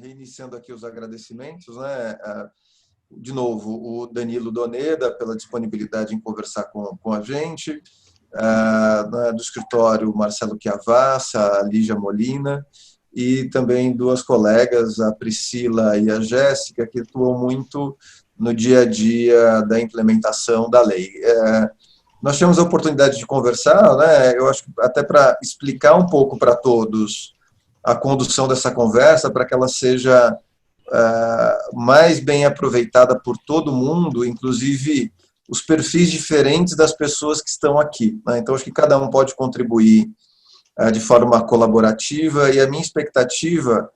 reiniciando aqui os agradecimentos, né? De novo, o Danilo Doneda, pela disponibilidade em conversar com a gente, do escritório Marcelo Chiavassa, a Lígia Molina, e também duas colegas, a Priscila e a Jéssica, que atuam muito no dia a dia da implementação da lei. Nós tivemos a oportunidade de conversar, né? Eu acho que até para explicar um pouco para todos a condução dessa conversa, para que ela seja mais bem aproveitada por todo mundo, inclusive os perfis diferentes das pessoas que estão aqui, né? Então, acho que cada um pode contribuir de forma colaborativa, e a minha expectativa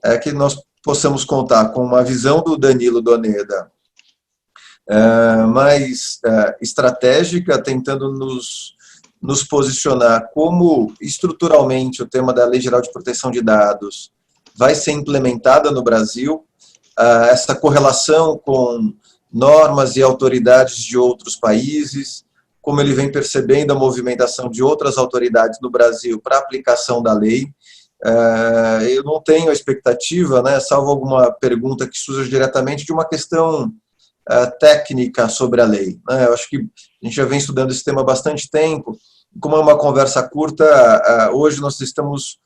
é que nós possamos contar com uma visão do Danilo Doneda mais estratégica, tentando nos posicionar como estruturalmente o tema da Lei Geral de Proteção de Dados vai ser implementada no Brasil, essa correlação com normas e autoridades de outros países, como ele vem percebendo a movimentação de outras autoridades no Brasil para a aplicação da lei. Eu não tenho a expectativa, né, salvo alguma pergunta que surja diretamente, de uma questão técnica sobre a lei. Eu acho que a gente já vem estudando esse tema há bastante tempo. Como é uma conversa curta, hoje nós estamos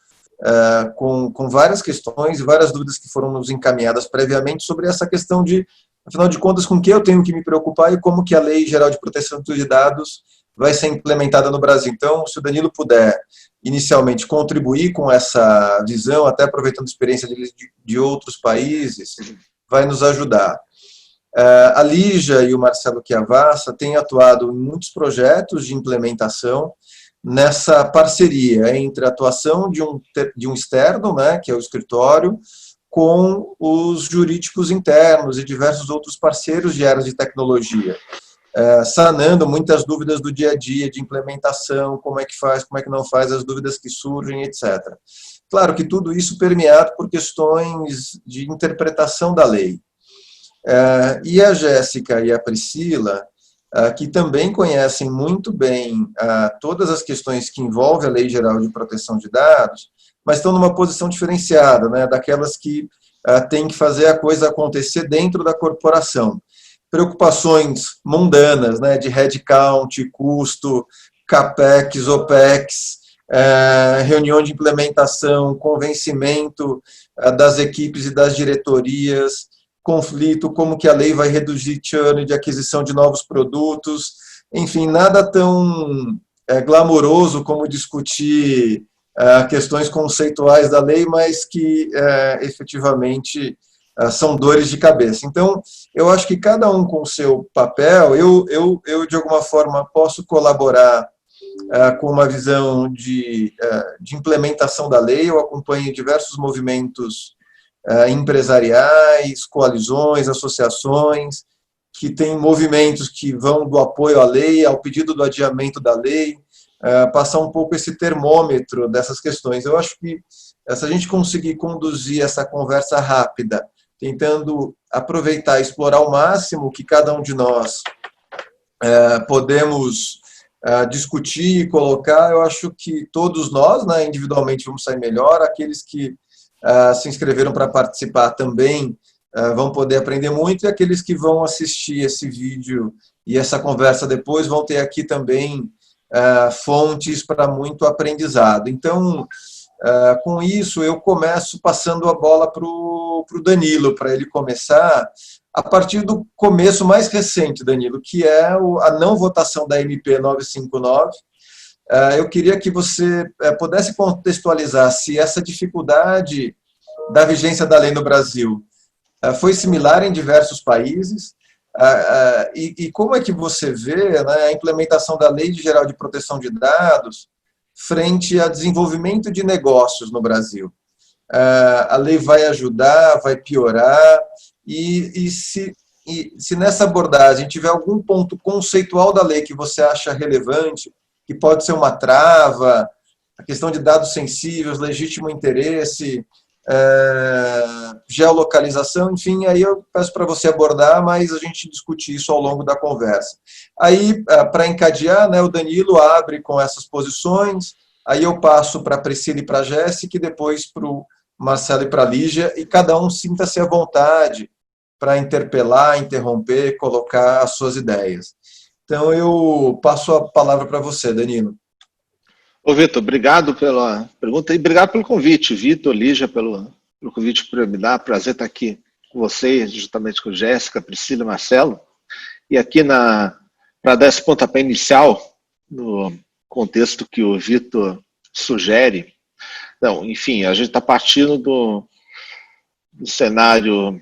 com várias questões e várias dúvidas que foram nos encaminhadas previamente sobre essa questão de, afinal de contas, com que eu tenho que me preocupar e como que a Lei Geral de Proteção de Dados vai ser implementada no Brasil. Então, se o Danilo puder, inicialmente, contribuir com essa visão, até aproveitando a experiência de outros países, vai nos ajudar. A Lígia e o Marcelo Chiavassa têm atuado em muitos projetos de implementação nessa parceria entre a atuação de um externo, né, que é o escritório, com os jurídicos internos e diversos outros parceiros de áreas de tecnologia, sanando muitas dúvidas do dia a dia de implementação, como é que faz, como é que não faz, as dúvidas que surgem, etc. Claro que tudo isso permeado por questões de interpretação da lei. E a Jéssica e a Priscila, que também conhecem muito bem todas as questões que envolvem a Lei Geral de Proteção de Dados, mas estão numa posição diferenciada, né, daquelas que têm que fazer a coisa acontecer dentro da corporação. Preocupações mundanas, né, de headcount, custo, capex, opex, reunião de implementação, convencimento das equipes e das diretorias, conflito, como que a lei vai reduzir churn de aquisição de novos produtos, enfim, nada tão glamouroso como discutir questões conceituais da lei, mas que efetivamente são dores de cabeça. Então, eu acho que cada um com o seu papel, eu de alguma forma posso colaborar com uma visão de implementação da lei. Eu acompanho diversos movimentos empresariais, coalizões, associações, que têm movimentos que vão do apoio à lei ao pedido do adiamento da lei, passar um pouco esse termômetro dessas questões. Eu acho que se a gente conseguir conduzir essa conversa rápida, tentando aproveitar e explorar ao máximo que cada um de nós podemos discutir e colocar, eu acho que todos nós, né, individualmente, vamos sair melhor. Aqueles que se inscreveram para participar também vão poder aprender muito, e aqueles que vão assistir esse vídeo e essa conversa depois vão ter aqui também fontes para muito aprendizado. Então, com isso, eu começo passando a bola para o Danilo, para ele começar a partir do começo mais recente, Danilo, que é a não votação da MP 959. Eu queria que você pudesse contextualizar se essa dificuldade da vigência da lei no Brasil foi similar em diversos países, e como é que você vê, né, a implementação da Lei Geral de Proteção de Dados frente a desenvolvimento de negócios no Brasil. A lei vai ajudar, vai piorar, e se nessa abordagem tiver algum ponto conceitual da lei que você acha relevante, que pode ser uma trava, a questão de dados sensíveis, legítimo interesse, geolocalização, enfim, aí eu peço para você abordar, mas a gente discute isso ao longo da conversa. Aí, para encadear, né, o Danilo abre com essas posições, aí eu passo para a Priscila e para a Jéssica, e depois para o Marcelo e para a Lígia, e cada um sinta-se à vontade para interpelar, interromper, colocar as suas ideias. Então, eu passo a palavra para você, Danilo. Ô, Vitor, obrigado pela pergunta e obrigado pelo convite. Vitor, Lígia, pelo convite para me dar. Prazer estar aqui com vocês, justamente com Jéssica, Priscila e Marcelo. E aqui para dar esse pontapé inicial, no contexto que o Vitor sugere, não, enfim, a gente está partindo do cenário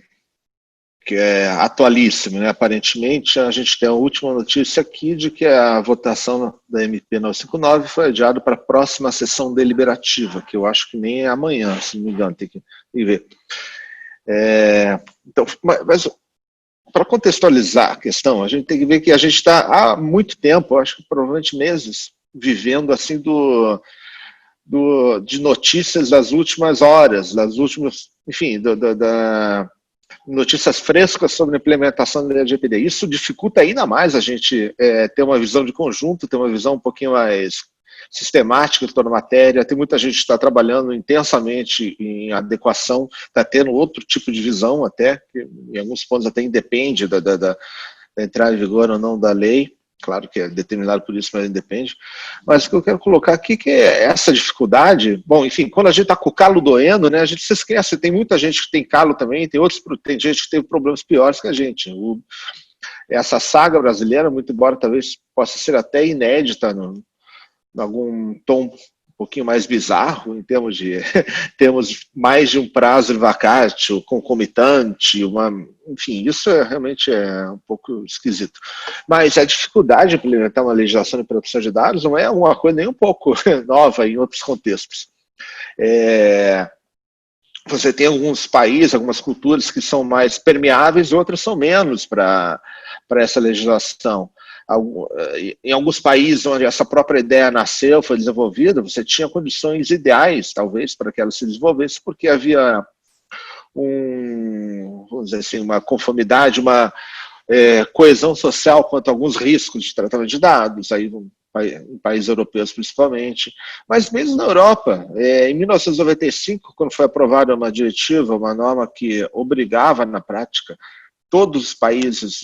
que é atualíssimo, né? Aparentemente, a gente tem a última notícia aqui de que a votação da MP 959 foi adiada para a próxima sessão deliberativa, que eu acho que nem é amanhã, se não me engano, tem que ver. Então, mas para contextualizar a questão, a gente tem que ver que a gente está há muito tempo, acho que provavelmente meses, vivendo assim de notícias das últimas horas, das últimas, enfim, notícias frescas sobre a implementação da LGPD. Isso dificulta ainda mais a gente ter uma visão de conjunto, ter uma visão um pouquinho mais sistemática de toda a matéria. Tem muita gente que está trabalhando intensamente em adequação, está tendo outro tipo de visão até, que em alguns pontos até independe da entrada em vigor ou não da lei. Claro que é determinado por isso, mas independe. Mas o que eu quero colocar aqui que é essa dificuldade. Bom, enfim, quando a gente está com o calo doendo, né, a gente se esquece. Tem muita gente que tem calo também, tem gente que teve problemas piores que a gente. Essa saga brasileira, muito embora talvez possa ser até inédita, em algum tom um pouquinho mais bizarro, em termos de temos mais de um prazo de vacatio, concomitante, enfim, isso realmente é um pouco esquisito. Mas a dificuldade de implementar uma legislação de proteção de dados não é uma coisa nem um pouco nova em outros contextos. Você tem alguns países, algumas culturas que são mais permeáveis, outras são menos para essa legislação. Em alguns países onde essa própria ideia nasceu, foi desenvolvida, você tinha condições ideais, talvez, para que ela se desenvolvesse, porque havia vamos dizer assim, uma conformidade, uma coesão social quanto a alguns riscos de tratamento de dados, aí em países europeus principalmente, mas mesmo na Europa, em 1995, quando foi aprovada uma diretiva, uma norma que obrigava na prática todos os países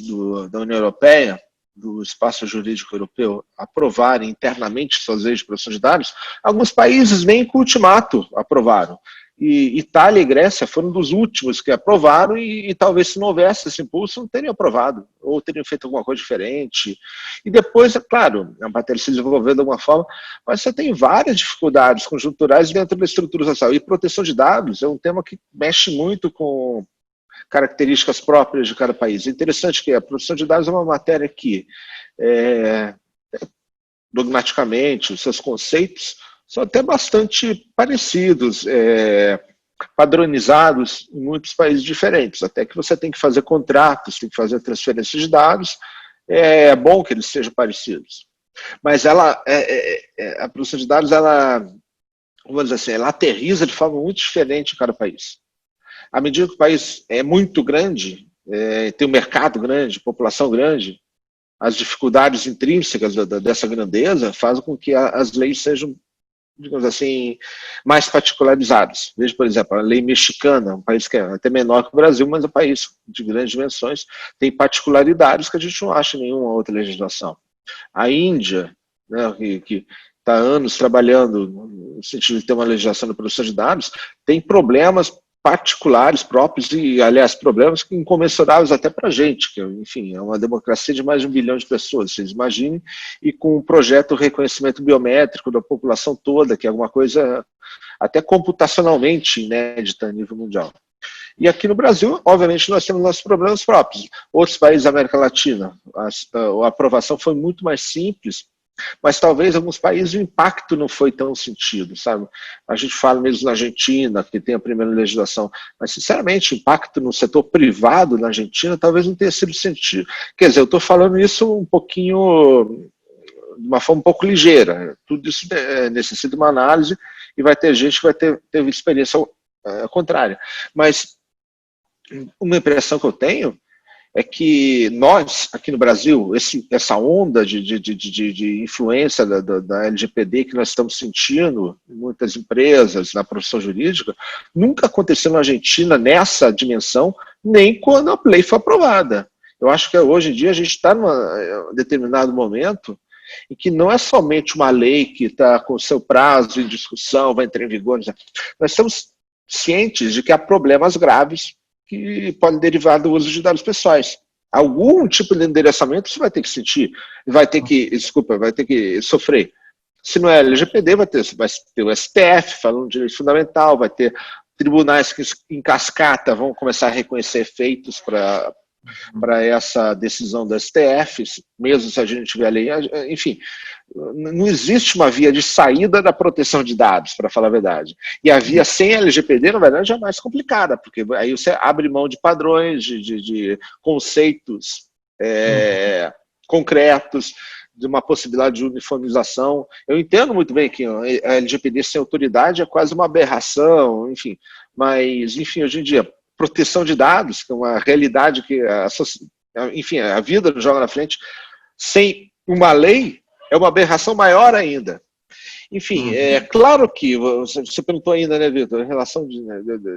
da União Europeia, do espaço jurídico europeu, aprovarem internamente suas leis de proteção de dados, alguns países nem com ultimato aprovaram. E Itália e Grécia foram dos últimos que aprovaram e talvez se não houvesse esse impulso não teriam aprovado, ou teriam feito alguma coisa diferente. E depois, é claro, a matéria se desenvolveu de alguma forma, mas você tem várias dificuldades conjunturais dentro da estrutura social. E proteção de dados é um tema que mexe muito com características próprias de cada país. É interessante que a proteção de dados é uma matéria que, dogmaticamente, os seus conceitos são até bastante parecidos, padronizados em muitos países diferentes, até que você tem que fazer contratos, tem que fazer transferência de dados, é bom que eles sejam parecidos. Mas a proteção de dados, vamos dizer assim, ela aterriza de forma muito diferente em cada país. À medida que o país é muito grande, tem um mercado grande, população grande, as dificuldades intrínsecas dessa grandeza fazem com que as leis sejam, digamos assim, mais particularizadas. Veja, por exemplo, a lei mexicana, um país que é até menor que o Brasil, mas é um país de grandes dimensões, tem particularidades que a gente não acha em nenhuma outra legislação. A Índia, né, que está há anos trabalhando no sentido de ter uma legislação de proteção de dados, tem problemas particulares próprios e, aliás, problemas incomensuráveis até para a gente, que, enfim, é uma democracia de mais de 1 bilhão de pessoas, vocês imaginem, e com um projeto de reconhecimento biométrico da população toda, que é alguma coisa até computacionalmente inédita a nível mundial. E aqui no Brasil, obviamente, nós temos nossos problemas próprios. Outros países da América Latina, a aprovação foi muito mais simples, mas talvez em alguns países o impacto não foi tão sentido, sabe? A gente fala mesmo na Argentina, que tem a primeira legislação, mas sinceramente o impacto no setor privado na Argentina talvez não tenha sido sentido. Quer dizer, eu estou falando isso um pouquinho, de uma forma um pouco ligeira, tudo isso necessita uma análise e vai ter gente que vai ter experiência contrária. Mas uma impressão que eu tenho é que nós, aqui no Brasil, essa onda de influência da LGPD que nós estamos sentindo em muitas empresas, na profissão jurídica, nunca aconteceu na Argentina nessa dimensão, nem quando a lei foi aprovada. Eu acho que hoje em dia a gente está num determinado momento em que não é somente uma lei que está com o seu prazo em discussão, vai entrar em vigor. Nós estamos cientes de que há problemas graves que podem derivar do uso de dados pessoais. Algum tipo de endereçamento você vai ter que sentir, vai ter que sofrer. Se não é LGPD, vai ter o STF falando de direito fundamental, vai ter tribunais que em cascata vão começar a reconhecer efeitos para essa decisão do STF, mesmo se a gente tiver lei. Enfim, não existe uma via de saída da proteção de dados, para falar a verdade. E a via sem LGPD, na verdade, é mais complicada, porque aí você abre mão de padrões, de conceitos concretos, de uma possibilidade de uniformização. Eu entendo muito bem que a LGPD sem autoridade é quase uma aberração, enfim, mas, enfim, hoje em dia, proteção de dados, que é uma realidade que a vida nos joga na frente, sem uma lei, é uma aberração maior ainda. Enfim, é claro que, você perguntou ainda, né, Vitor, em relação de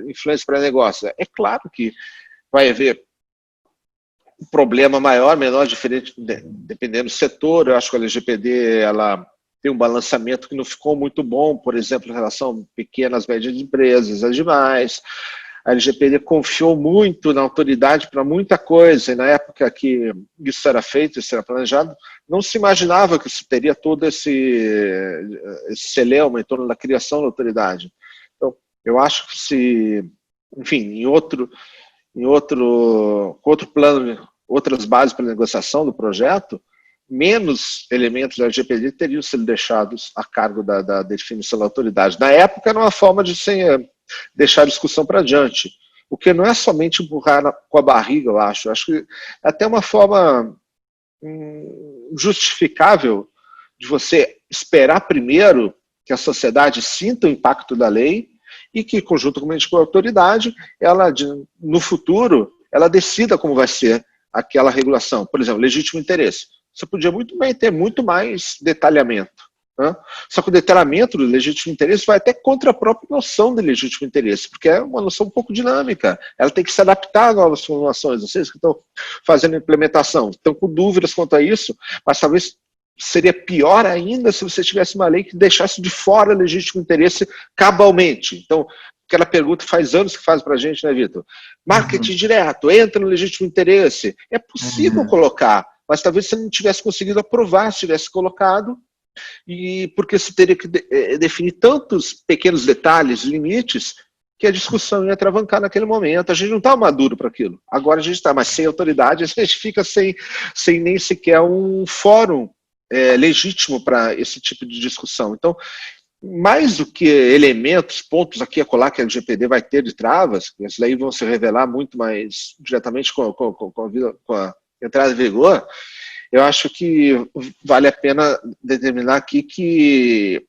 influência para negócio, é claro que vai haver um problema maior, menor, diferente, dependendo do setor. Eu acho que a LGPD, ela tem um balanceamento que não ficou muito bom, por exemplo, em relação a pequenas, médias empresas, as demais. A LGPD confiou muito na autoridade para muita coisa, e na época que isso era feito, isso era planejado, não se imaginava que isso teria todo esse celeuma em torno da criação da autoridade. Então, eu acho que enfim, em outro plano, outras bases para negociação do projeto, menos elementos da LGPD teriam sido deixados a cargo da definição da autoridade. Na época, era uma forma de deixar a discussão para adiante, o que não é somente empurrar com a barriga, eu acho. Acho que é até uma forma justificável de você esperar primeiro que a sociedade sinta o impacto da lei e que, conjuntamente com a autoridade, ela, no futuro, ela decida como vai ser aquela regulação. Por exemplo, legítimo interesse. Você podia muito bem ter muito mais detalhamento. Só que o detalhamento do legítimo interesse vai até contra a própria noção de legítimo interesse, porque é uma noção um pouco dinâmica. Ela tem que se adaptar a novas formulações. Vocês que estão fazendo a implementação estão com dúvidas quanto a isso, mas talvez seria pior ainda se você tivesse uma lei que deixasse de fora legítimo interesse cabalmente. Então, aquela pergunta faz anos que faz para a gente, né, Vitor? Marketing direto, entra no legítimo interesse. É possível colocar, mas talvez você não tivesse conseguido aprovar se tivesse colocado, e porque você teria que definir tantos pequenos detalhes, limites, que a discussão ia atravancar naquele momento. A gente não está maduro para aquilo. Agora a gente está, mas sem autoridade, a gente fica sem nem sequer um fórum legítimo para esse tipo de discussão. Então, mais do que elementos, pontos aqui a colar que a LGPD vai ter de travas, que esses aí vão se revelar muito mais diretamente com a entrada em vigor, eu acho que vale a pena determinar aqui que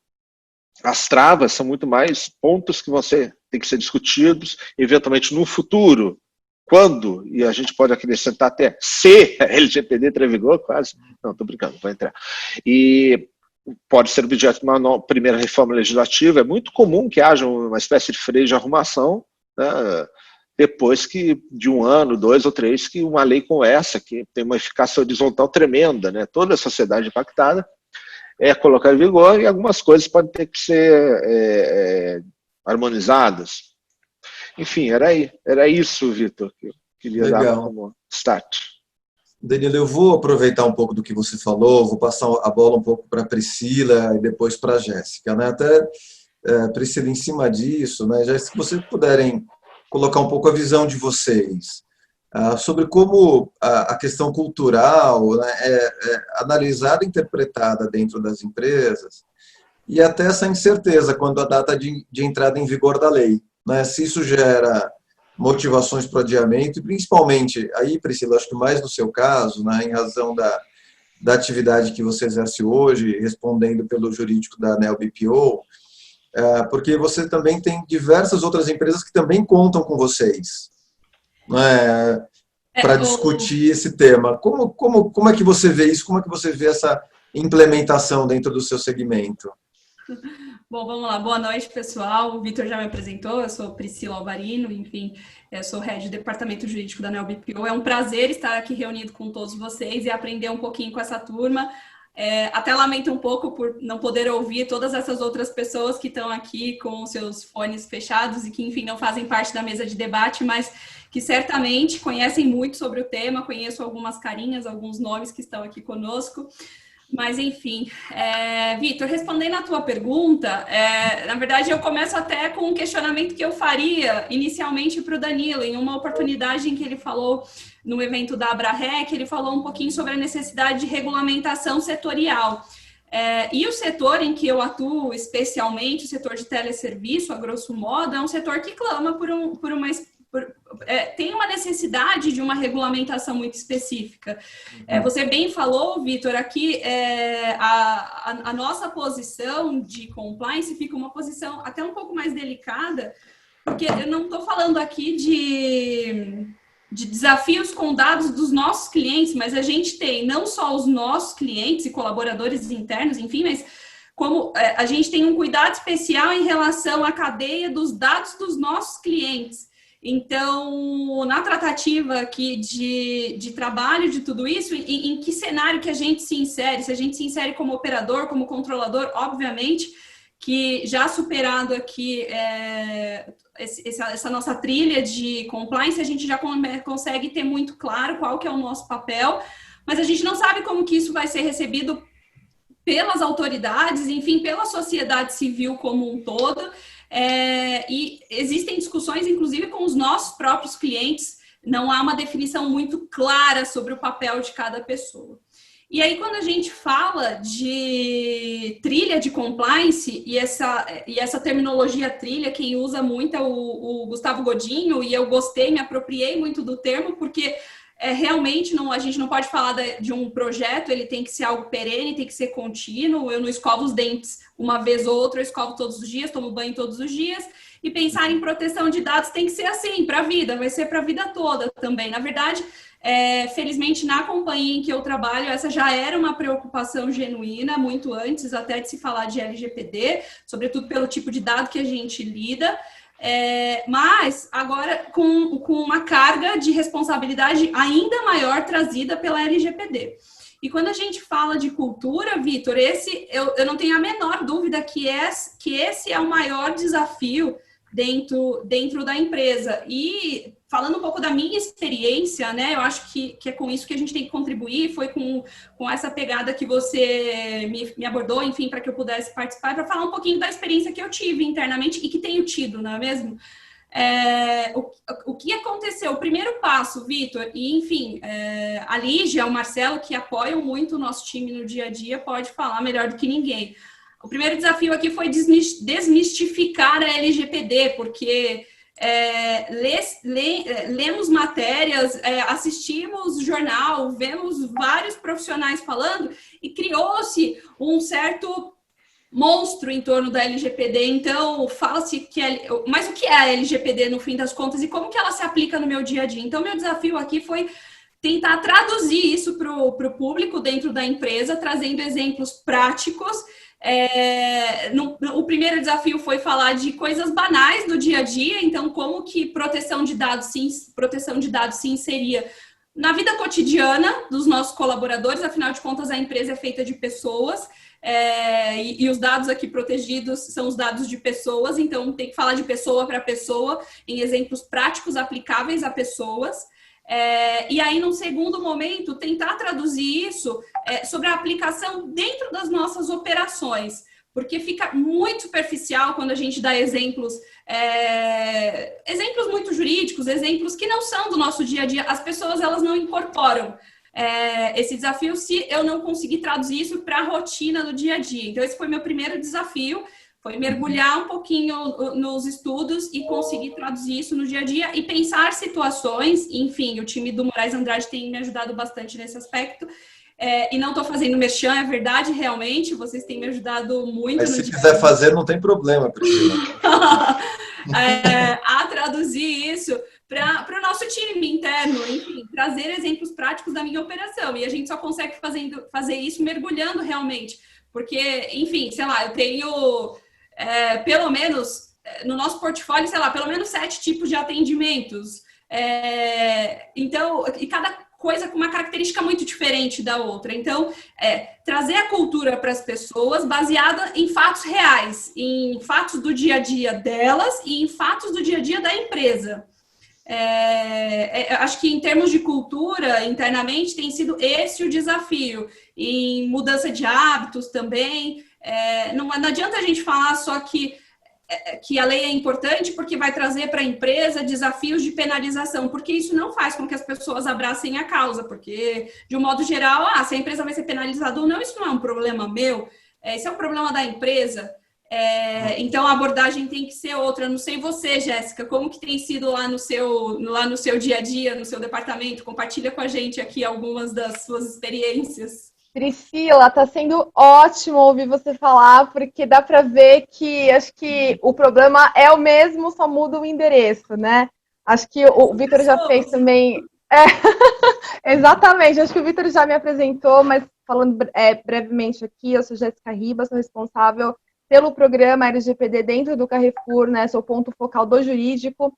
as travas são muito mais pontos que vão ter que ser discutidos, eventualmente no futuro, quando, e a gente pode acrescentar até se a LGPD entrar em vigor, quase, não, estou brincando, vai entrar, e pode ser objeto de uma primeira reforma legislativa. É muito comum que haja uma espécie de freio de arrumação, né, depois que de 1 ano, 2 ou 3, que uma lei como essa, que tem uma eficácia horizontal tremenda, né, toda a sociedade impactada, é colocada em vigor, e algumas coisas podem ter que ser harmonizadas. Enfim, era isso, Vitor, que eu queria dar como start. Danilo, eu vou aproveitar um pouco do que você falou, vou passar a bola um pouco para a Priscila e depois para a Jéssica, né? Até, Priscila, em cima disso, né, já se vocês puderem colocar um pouco a visão de vocês sobre como a questão cultural, né, é analisada e interpretada dentro das empresas, e até essa incerteza quando a data de entrada em vigor da lei, né, se isso gera motivações para o adiamento, e principalmente, aí, Priscila, acho que mais no seu caso, né, em razão da atividade que você exerce hoje, respondendo pelo jurídico da ANEEL BPO, porque você também tem diversas outras empresas que também contam com vocês, né? para discutir esse tema. Como é que você vê isso? Como é que você vê essa implementação dentro do seu segmento? Bom, vamos lá. Boa noite, pessoal. O Vitor já me apresentou, eu sou Priscila Alvarino, enfim, eu sou head do Departamento Jurídico da NeoBPO. É um prazer estar aqui reunido com todos vocês e aprender um pouquinho com essa turma. Até lamento um pouco por não poder ouvir todas essas outras pessoas que estão aqui com seus fones fechados e que, enfim, não fazem parte da mesa de debate, mas que certamente conhecem muito sobre o tema. Conheço algumas carinhas, alguns nomes que estão aqui conosco. Mas, enfim, Vitor, respondendo à tua pergunta, na verdade, eu começo até com um questionamento que eu faria inicialmente para o Danilo, em uma oportunidade em que ele falou, no evento da Abrarec, ele falou um pouquinho sobre a necessidade de regulamentação setorial. E o setor em que eu atuo, especialmente o setor de teleserviço, a grosso modo, é um setor que clama tem uma necessidade de uma regulamentação muito específica. Você bem falou, Vitor, aqui a nossa posição de compliance fica uma posição até um pouco mais delicada, porque eu não estou falando aqui de desafios com dados dos nossos clientes, mas a gente tem não só os nossos clientes e colaboradores internos, enfim, mas como a gente tem um cuidado especial em relação à cadeia dos dados dos nossos clientes. Então, na tratativa aqui de trabalho de tudo isso, em que cenário que a gente se insere? Se a gente se insere como operador, como controlador, obviamente, que já superado aqui essa nossa trilha de compliance, a gente já consegue ter muito claro qual que é o nosso papel, mas a gente não sabe como que isso vai ser recebido pelas autoridades, enfim, pela sociedade civil como um todo. E existem discussões, inclusive, com os nossos próprios clientes, não há uma definição muito clara sobre o papel de cada pessoa. E aí, quando a gente fala de trilha de compliance, e essa terminologia trilha, quem usa muito é o Gustavo Godinho, e eu gostei, me apropriei muito do termo, porque realmente a gente não pode falar de um projeto, ele tem que ser algo perene, tem que ser contínuo. Eu não escovo os dentes uma vez ou outra, eu escovo todos os dias, tomo banho todos os dias, e pensar em proteção de dados tem que ser assim, para a vida, vai ser para a vida toda também. Na verdade, felizmente, na companhia em que eu trabalho, essa já era uma preocupação genuína, muito antes até de se falar de LGPD, sobretudo pelo tipo de dado que a gente lida. Mas agora com uma carga de responsabilidade ainda maior trazida pela LGPD. E quando a gente fala de cultura, Vitor, eu não tenho a menor dúvida que esse é o maior desafio dentro da empresa. E falando um pouco da minha experiência, né, eu acho que é com isso que a gente tem que contribuir, foi com essa pegada que você me abordou, enfim, para que eu pudesse participar, para falar um pouquinho da experiência que eu tive internamente e que tenho tido, não é mesmo? O que aconteceu? O primeiro passo, Vitor, e enfim, a Lígia, o Marcelo, que apoiam muito o nosso time no dia a dia, pode falar melhor do que ninguém. O primeiro desafio aqui foi desmistificar a LGPD, porque lemos matérias, assistimos jornal, vemos vários profissionais falando e criou-se um certo monstro em torno da LGPD. Então, fala-se que... Mas o que é a LGPD, no fim das contas, e como que ela se aplica no meu dia a dia? Então, meu desafio aqui foi tentar traduzir isso para o público dentro da empresa, trazendo exemplos práticos. O primeiro desafio foi falar de coisas banais do dia a dia, então como que proteção de dados se inseria na vida cotidiana dos nossos colaboradores. Afinal de contas, a empresa é feita de pessoas, e os dados aqui protegidos são os dados de pessoas, então tem que falar de pessoa para pessoa, em exemplos práticos aplicáveis a pessoas. E aí, num segundo momento, tentar traduzir isso sobre a aplicação dentro das nossas operações, porque fica muito superficial quando a gente dá exemplos muito jurídicos, exemplos que não são do nosso dia a dia. As pessoas, elas não incorporam esse desafio se eu não conseguir traduzir isso para a rotina do dia a dia. Então, esse foi meu primeiro desafio, foi mergulhar um pouquinho nos estudos e conseguir traduzir isso no dia a dia e pensar situações. Enfim, o time do Moraes Andrade tem me ajudado bastante nesse aspecto. E não estou fazendo merchan, é verdade, realmente, vocês têm me ajudado muito. Mas se quiser fazer, não tem problema, Priscila. A traduzir isso para o nosso time interno, enfim, trazer exemplos práticos da minha operação. E a gente só consegue fazer isso mergulhando realmente. Porque, enfim, sei lá, eu tenho pelo menos, no nosso portfólio, sei lá, pelo menos 7 tipos de atendimentos. Então, e cada coisa com uma característica muito diferente da outra. Então, trazer a cultura para as pessoas baseada em fatos reais, em fatos do dia a dia delas e em fatos do dia a dia da empresa. Acho que em termos de cultura, internamente, tem sido esse o desafio. Em mudança de hábitos também. Não adianta a gente falar só que a lei é importante porque vai trazer para a empresa desafios de penalização, porque isso não faz com que as pessoas abracem a causa, porque, de um modo geral, se a empresa vai ser penalizada ou não, isso não é um problema meu, isso é um problema da empresa. Então, a abordagem tem que ser outra. Eu não sei você, Jéssica, como que tem sido lá no seu dia a dia, no seu departamento? Compartilha com a gente aqui algumas das suas experiências. Priscila, está sendo ótimo ouvir você falar, porque dá para ver que acho que o problema é o mesmo, só muda o endereço, né? Acho que o Vitor já fez também. Exatamente, acho que o Vitor já me apresentou, mas falando brevemente aqui, eu sou Jéssica Ribas, sou responsável pelo programa LGPD dentro do Carrefour, né? Sou ponto focal do jurídico,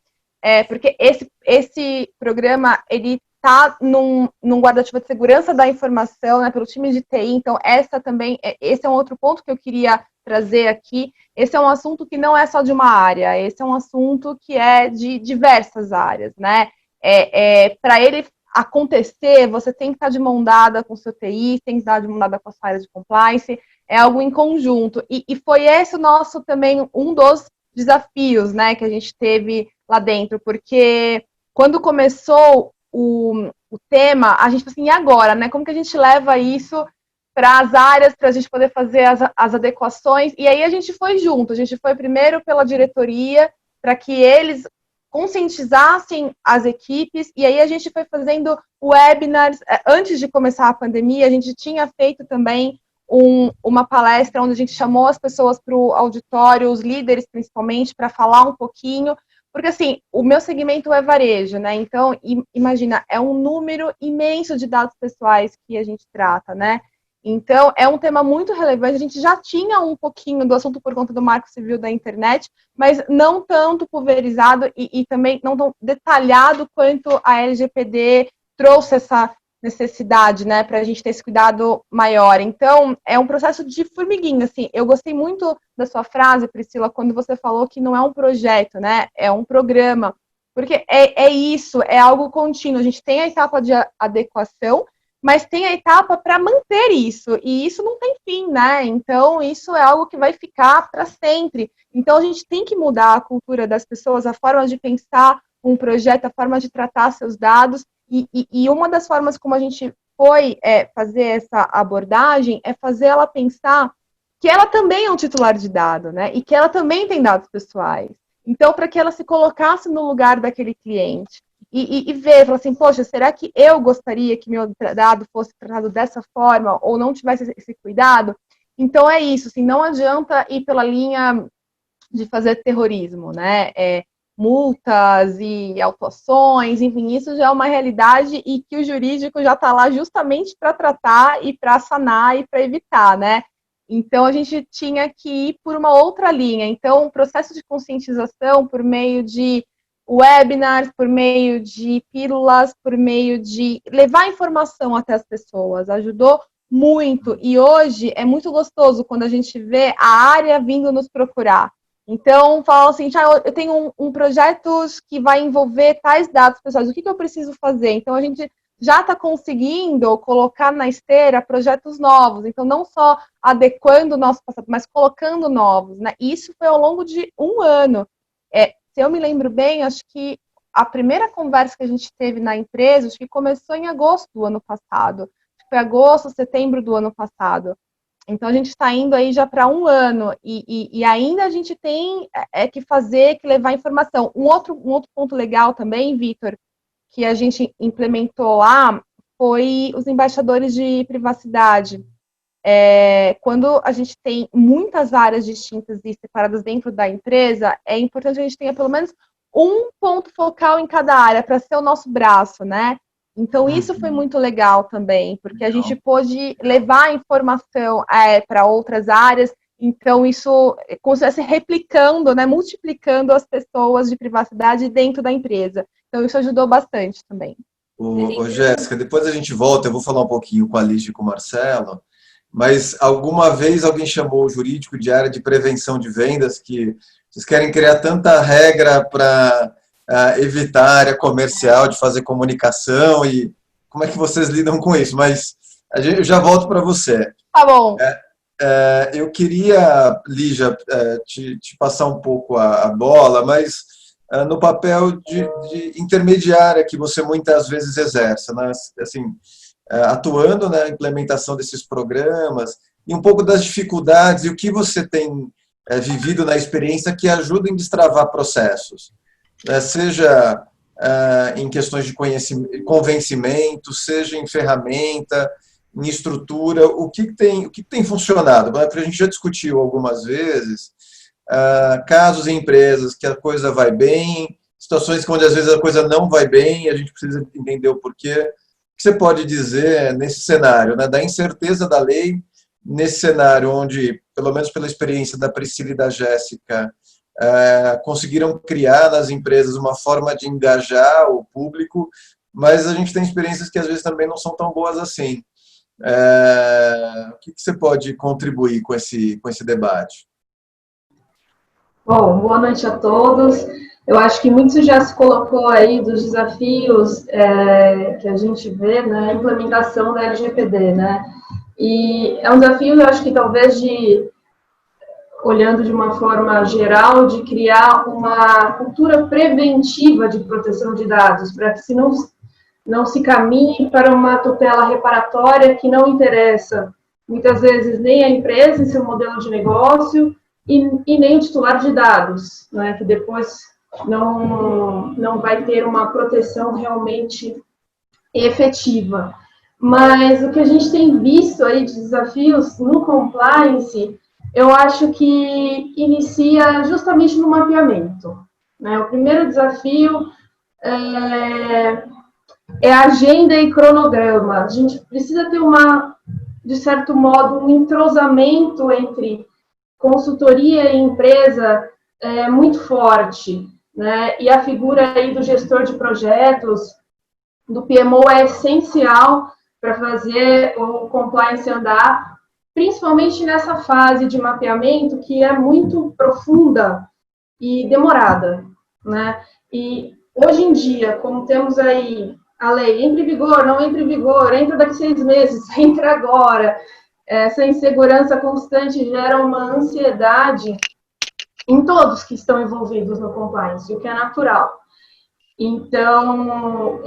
porque esse programa, ele está num guarda-chuva de segurança da informação, né, pelo time de TI, então esse é um outro ponto que eu queria trazer aqui. Esse é um assunto que não é só de uma área, esse é um assunto que é de diversas áreas, né? Para ele acontecer, você tem que estar de mão dada com o seu TI, tem que estar de mão dada com a sua área de compliance, é algo em conjunto. E foi esse o nosso também, um dos desafios, né, que a gente teve lá dentro, porque quando começou o tema, a gente assim, e agora, né? Como que a gente leva isso para as áreas, para a gente poder fazer as adequações? E aí a gente foi junto, a gente foi primeiro pela diretoria, para que eles conscientizassem as equipes, e aí a gente foi fazendo webinars. Antes de começar a pandemia, a gente tinha feito também uma palestra onde a gente chamou as pessoas para o auditório, os líderes principalmente, para falar um pouquinho. Porque, assim, o meu segmento é varejo, né? Então, imagina, é um número imenso de dados pessoais que a gente trata, né? Então, é um tema muito relevante. A gente já tinha um pouquinho do assunto por conta do Marco Civil da internet, mas não tanto pulverizado e também não tão detalhado quanto a LGPD trouxe essa necessidade, né, para a gente ter esse cuidado maior. Então, é um processo de formiguinha, assim. Eu gostei muito da sua frase, Priscila, quando você falou que não é um projeto, né, é um programa, porque é isso, é algo contínuo. A gente tem a etapa de adequação, mas tem a etapa para manter isso, e isso não tem fim, né, então isso é algo que vai ficar para sempre. Então, a gente tem que mudar a cultura das pessoas, a forma de pensar um projeto, a forma de tratar seus dados. E uma das formas como a gente foi fazer essa abordagem é fazer ela pensar que ela também é um titular de dado, né? E que ela também tem dados pessoais. Então, para que ela se colocasse no lugar daquele cliente e ver, falar assim, poxa, será que eu gostaria que meu dado fosse tratado dessa forma ou não tivesse esse cuidado? Então, é isso, assim, não adianta ir pela linha de fazer terrorismo, né? Multas e autuações, enfim, isso já é uma realidade e que o jurídico já está lá justamente para tratar e para sanar e para evitar, né? Então, a gente tinha que ir por uma outra linha. Então, o processo de conscientização por meio de webinars, por meio de pílulas, por meio de levar informação até as pessoas, ajudou muito. E hoje é muito gostoso quando a gente vê a área vindo nos procurar. Então, fala assim, eu tenho um projeto que vai envolver tais dados pessoais, o que eu preciso fazer? Então, a gente já está conseguindo colocar na esteira projetos novos, então não só adequando o nosso passado, mas colocando novos, né? E isso foi ao longo de um ano. Se eu me lembro bem, acho que a primeira conversa que a gente teve na empresa, acho que começou em agosto do ano passado. Foi agosto, setembro do ano passado. Então, a gente está indo aí já para um ano e ainda a gente tem que fazer, que levar informação. Um outro ponto legal também, Vitor, que a gente implementou lá, foi os embaixadores de privacidade. Quando a gente tem muitas áreas distintas e separadas dentro da empresa, é importante que a gente tenha pelo menos um ponto focal em cada área, para ser o nosso braço, né? Então, isso foi muito legal também, porque a gente pôde levar a informação para outras áreas. Então, isso como se estivesse replicando, né, multiplicando as pessoas de privacidade dentro da empresa. Então, isso ajudou bastante também. Ô, Jéssica, depois a gente volta, eu vou falar um pouquinho com a Lígia e com o Marcelo, mas alguma vez alguém chamou o jurídico de área de prevenção de vendas, que vocês querem criar tanta regra para evitar a área comercial de fazer comunicação, e como é que vocês lidam com isso? Mas eu já volto para você. Tá bom. Eu queria, Lígia, te passar um pouco a bola, mas no papel de intermediária que você muitas vezes exerce, né? Assim, atuando na implementação desses programas e um pouco das dificuldades e o que você tem vivido na experiência que ajuda em destravar processos, né? Seja em questões de convencimento, seja em ferramenta, em estrutura, o que tem funcionado? A gente já discutiu algumas vezes casos em empresas que a coisa vai bem, situações onde às vezes a coisa não vai bem, a gente precisa entender o porquê. O que você pode dizer nesse cenário, né, da incerteza da lei, nesse cenário onde, pelo menos pela experiência da Priscila e da Jéssica, conseguiram criar nas empresas uma forma de engajar o público, mas a gente tem experiências que às vezes também não são tão boas assim. O que você pode contribuir com esse debate? Bom, boa noite a todos. Eu acho que muito já se colocou aí dos desafios que a gente vê na implementação da LGPD, né? E é um desafio, eu acho que talvez olhando de uma forma geral, de criar uma cultura preventiva de proteção de dados, para que não se caminhe para uma tutela reparatória que não interessa, muitas vezes, nem a empresa em seu modelo de negócio e nem o titular de dados, né, que depois não vai ter uma proteção realmente efetiva. Mas o que a gente tem visto aí de desafios no compliance, eu acho que inicia justamente no mapeamento, né? O primeiro desafio é agenda e cronograma. A gente precisa ter de certo modo, um entrosamento entre consultoria e empresa muito forte, né? E a figura aí do gestor de projetos, do PMO, é essencial para fazer o compliance andar, principalmente nessa fase de mapeamento que é muito profunda e demorada, né? E hoje em dia, como temos aí a lei entra em vigor, não entra em vigor, entra daqui 6 meses, entra agora, essa insegurança constante gera uma ansiedade em todos que estão envolvidos no compliance, o que é natural. Então,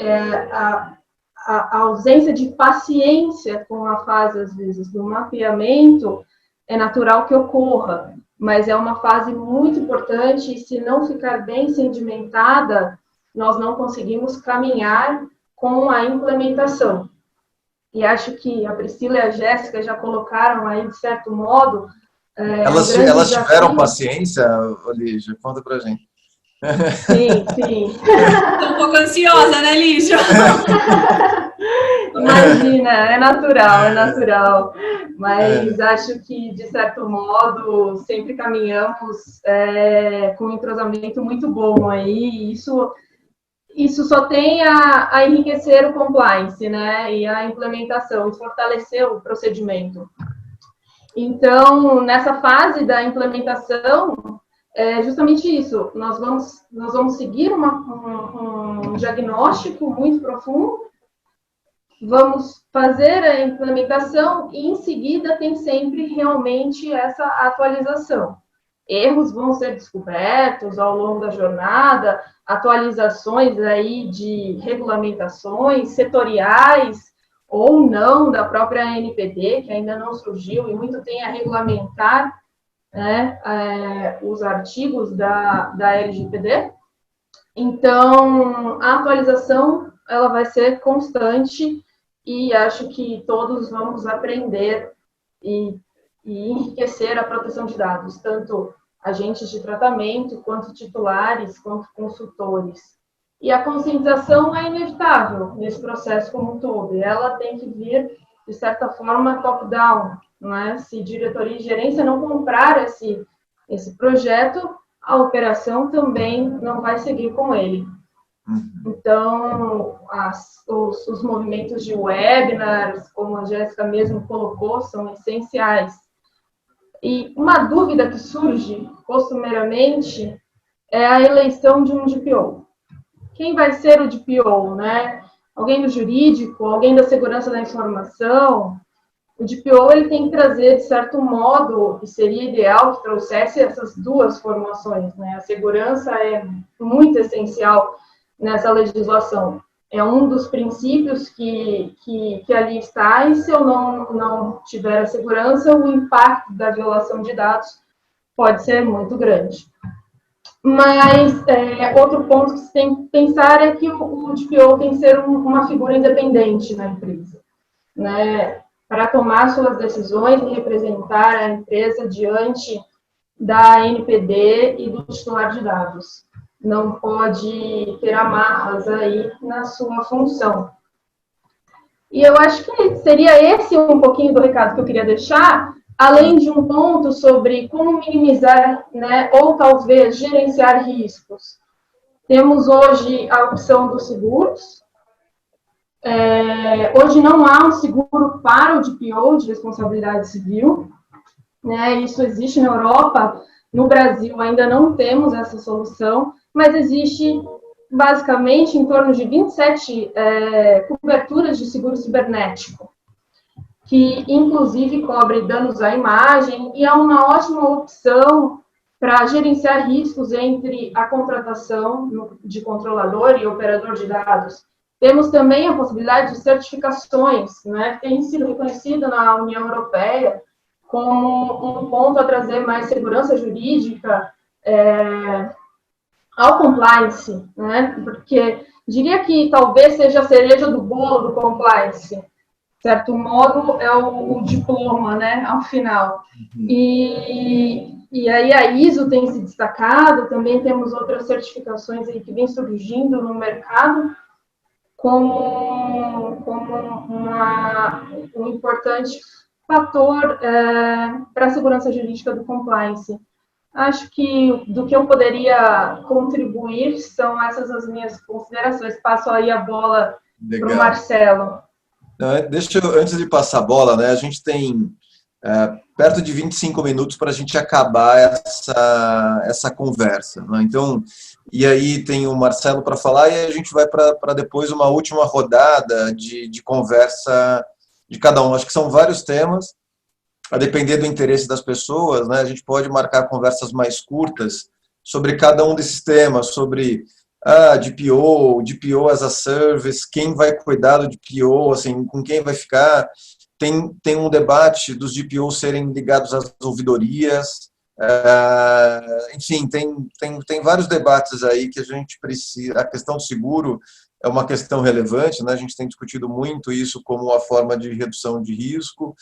a ausência de paciência com a fase, às vezes, do mapeamento é natural que ocorra, mas é uma fase muito importante e, se não ficar bem sedimentada, nós não conseguimos caminhar com a implementação. E acho que a Priscila e a Jéssica já colocaram aí, de certo modo... Elas tiveram paciência, Lígia? Conta pra gente. Sim, sim. Estou um pouco ansiosa, né, Lígia? Imagina, é natural. Mas acho que, de certo modo, sempre caminhamos com um entrosamento muito bom aí. Isso só tem a enriquecer o compliance, né? E a implementação, e fortalecer o procedimento. Então, nessa fase da implementação, é justamente isso. Nós vamos seguir um diagnóstico muito profundo, vamos fazer a implementação e, em seguida, tem sempre realmente essa atualização. Erros vão ser descobertos ao longo da jornada, atualizações aí de regulamentações setoriais ou não da própria ANPD, que ainda não surgiu e muito tem a regulamentar, né, os artigos da LGPD. Então, a atualização ela vai ser constante e acho que todos vamos aprender e enriquecer a proteção de dados, tanto agentes de tratamento, quanto titulares, quanto consultores. E a conscientização é inevitável nesse processo como um todo, e ela tem que vir, de certa forma, top-down, não é? Se diretoria e gerência não comprar esse projeto, a operação também não vai seguir com ele. Então, os movimentos de webinars, como a Jéssica mesmo colocou, são essenciais. E uma dúvida que surge, costumeiramente, é a eleição de um DPO. Quem vai ser o DPO, né? Alguém do jurídico, alguém da segurança da informação. O DPO ele tem que trazer, de certo modo, e seria ideal que trouxesse essas duas formações, né? A segurança é muito essencial nessa legislação. É um dos princípios que ali está, e se eu não tiver a segurança, o impacto da violação de dados pode ser muito grande. Mas outro ponto que se tem que pensar é que o DPO tem que ser uma figura independente na empresa, né, para tomar suas decisões e representar a empresa diante da NPD e do titular de dados. Não pode ter amarras aí na sua função. E eu acho que seria esse um pouquinho do recado que eu queria deixar, além de um ponto sobre como minimizar, né, ou talvez gerenciar riscos. Temos hoje a opção dos seguros. Hoje não há um seguro para o DPO, de responsabilidade civil, né, isso existe na Europa. No Brasil ainda não temos essa solução, mas existe basicamente em torno de 27 coberturas de seguro cibernético, que inclusive cobre danos à imagem, e é uma ótima opção para gerenciar riscos entre a contratação de controlador e operador de dados. Temos também a possibilidade de certificações, né, que tem sido reconhecido na União Europeia como um ponto a trazer mais segurança jurídica ao compliance, né, porque diria que talvez seja a cereja do bolo do compliance. De certo modo, é o diploma, né, ao final. E aí a ISO tem se destacado, também temos outras certificações aí que vêm surgindo no mercado como um importante fator para a segurança jurídica do compliance. Acho que do que eu poderia contribuir são essas as minhas considerações. Passo aí a bola para o Marcelo. Deixa eu, antes de passar a bola, né, a gente tem perto de 25 minutos para a gente acabar essa conversa, né? Então, e aí tem o Marcelo para falar, e a gente vai para depois uma última rodada de conversa de cada um. Acho que são vários temas, a depender do interesse das pessoas, né, a gente pode marcar conversas mais curtas sobre cada um desses temas, sobre DPO as a service, quem vai cuidar do DPO, assim, com quem vai ficar. Tem um debate dos DPOs serem ligados às ouvidorias, enfim, tem vários debates aí que a gente precisa. A questão do seguro é uma questão relevante, né? A gente tem discutido muito isso como uma forma de redução de risco,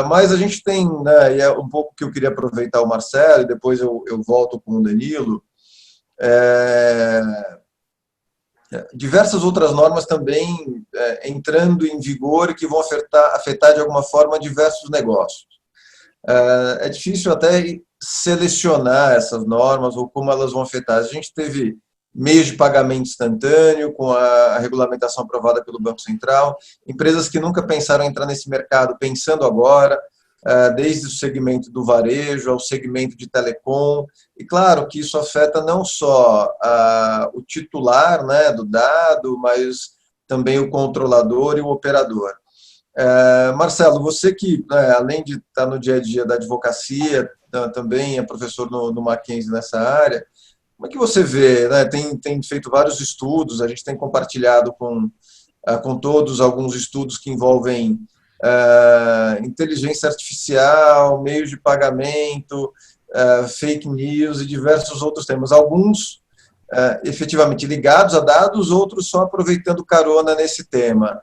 mas a gente tem, né, e é um pouco que eu queria aproveitar o Marcelo, e depois eu volto com o Danilo, diversas outras normas também entrando em vigor que vão afetar de alguma forma diversos negócios. É difícil até selecionar essas normas ou como elas vão afetar. A gente teve meios de pagamento instantâneo com a regulamentação aprovada pelo Banco Central, empresas que nunca pensaram em entrar nesse mercado, pensando agora, desde o segmento do varejo ao segmento de telecom, e claro que isso afeta não só o titular, né, do dado, mas também o controlador e o operador. Marcelo, você que, além de estar no dia a dia da advocacia, também é professor no Mackenzie nessa área, como é que você vê, né? Tem feito vários estudos, a gente tem compartilhado com todos alguns estudos que envolvem inteligência artificial, meios de pagamento, fake news e diversos outros temas. Alguns efetivamente ligados a dados, outros só aproveitando carona nesse tema.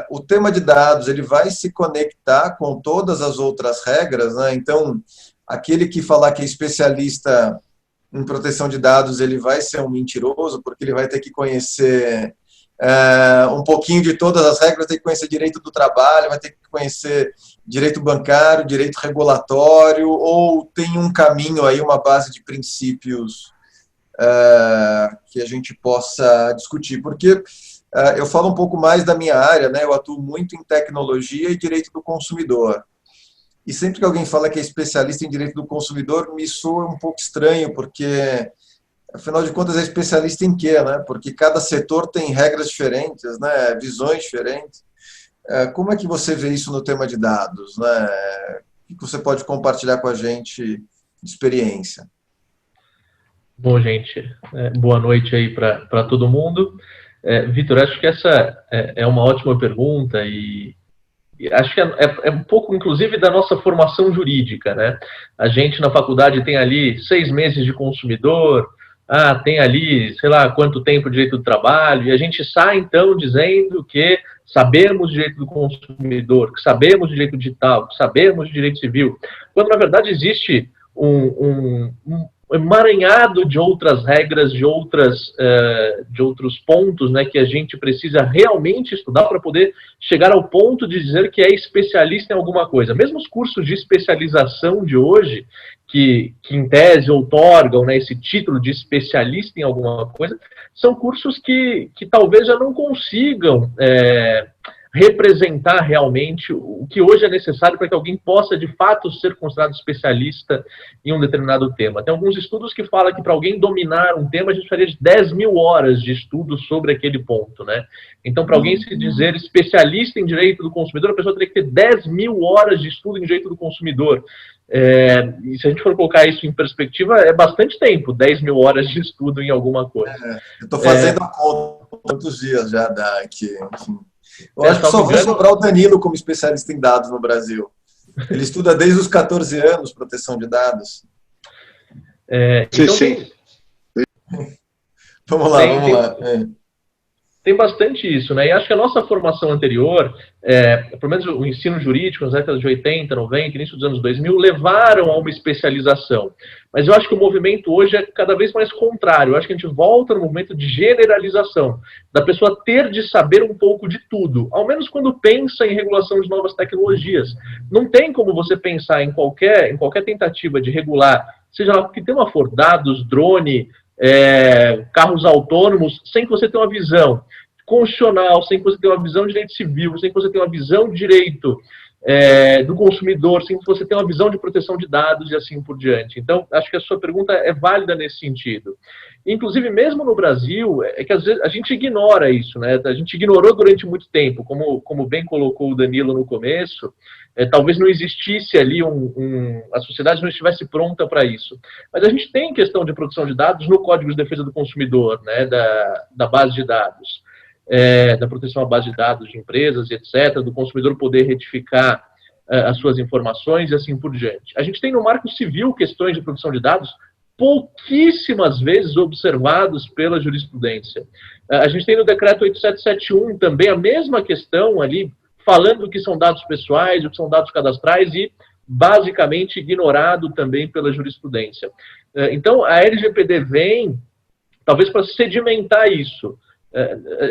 O tema de dados ele vai se conectar com todas as outras regras, né? Então, aquele que falar que é especialista em proteção de dados, ele vai ser um mentiroso, porque ele vai ter que conhecer um pouquinho de todas as regras, vai ter que conhecer direito do trabalho, vai ter que conhecer direito bancário, direito regulatório, ou tem um caminho aí, uma base de princípios que a gente possa discutir, porque eu falo um pouco mais da minha área, né? Eu atuo muito em tecnologia e direito do consumidor. E sempre que alguém fala que é especialista em direito do consumidor, me soa um pouco estranho, porque, afinal de contas, é especialista em quê, né? Porque cada setor tem regras diferentes, né? Visões diferentes. Como é que você vê isso no tema de dados, né? O que você pode compartilhar com a gente de experiência? Bom, gente, boa noite aí para todo mundo. Vitor, acho que essa é uma ótima pergunta e acho que é um pouco, inclusive, da nossa formação jurídica, né? A gente, na faculdade, tem ali 6 meses de consumidor, tem ali, sei lá, quanto tempo de direito do trabalho, e a gente sai, então, dizendo que sabemos de direito do consumidor, que sabemos de direito digital, que sabemos de direito civil, quando, na verdade, existe um emaranhado de outras regras, de outros pontos, né, que a gente precisa realmente estudar para poder chegar ao ponto de dizer que é especialista em alguma coisa. Mesmo os cursos de especialização de hoje, que em tese outorgam, né, esse título de especialista em alguma coisa, são cursos que talvez já não consigam representar realmente o que hoje é necessário para que alguém possa, de fato, ser considerado especialista em um determinado tema. Tem alguns estudos que falam que para alguém dominar um tema, a gente precisaria de 10 mil horas de estudo sobre aquele ponto, né? Então, para alguém se dizer especialista em direito do consumidor, a pessoa teria que ter 10 mil horas de estudo em direito do consumidor. E se a gente for colocar isso em perspectiva, é bastante tempo, 10 mil horas de estudo em alguma coisa. Eu estou fazendo a conta quantos dias já dá aqui, enfim. Eu acho que só vai sobrar o Danilo como especialista em dados no Brasil. Ele estuda desde os 14 anos proteção de dados. Sim. Vamos lá. Tem bastante isso, né? E acho que a nossa formação anterior, pelo menos o ensino jurídico nas décadas de 80, 90, início dos anos 2000, levaram a uma especialização. Mas eu acho que o movimento hoje é cada vez mais contrário. Eu acho que a gente volta no movimento de generalização, da pessoa ter de saber um pouco de tudo, ao menos quando pensa em regulação de novas tecnologias. Não tem como você pensar em qualquer tentativa de regular, seja lá o que tema for, dados, drone, carros autônomos, sem que você tenha uma visão constitucional, sem que você tenha uma visão de direito civil, sem que você tenha uma visão de direito do consumidor, sem que você tenha uma visão de proteção de dados e assim por diante. Então, acho que a sua pergunta é válida nesse sentido. Inclusive, mesmo no Brasil, que às vezes a gente ignora isso, né? A gente ignorou durante muito tempo, como bem colocou o Danilo no começo, talvez não existisse ali a sociedade não estivesse pronta para isso. Mas a gente tem questão de proteção de dados no Código de Defesa do Consumidor, né? Da base de dados. Da proteção à base de dados de empresas, etc., do consumidor poder retificar as suas informações e assim por diante. A gente tem no Marco Civil questões de proteção de dados pouquíssimas vezes observados pela jurisprudência. A gente tem no Decreto 8771 também a mesma questão ali, falando o que são dados pessoais, o que são dados cadastrais e basicamente ignorado também pela jurisprudência. Então, a LGPD vem, talvez, para sedimentar isso.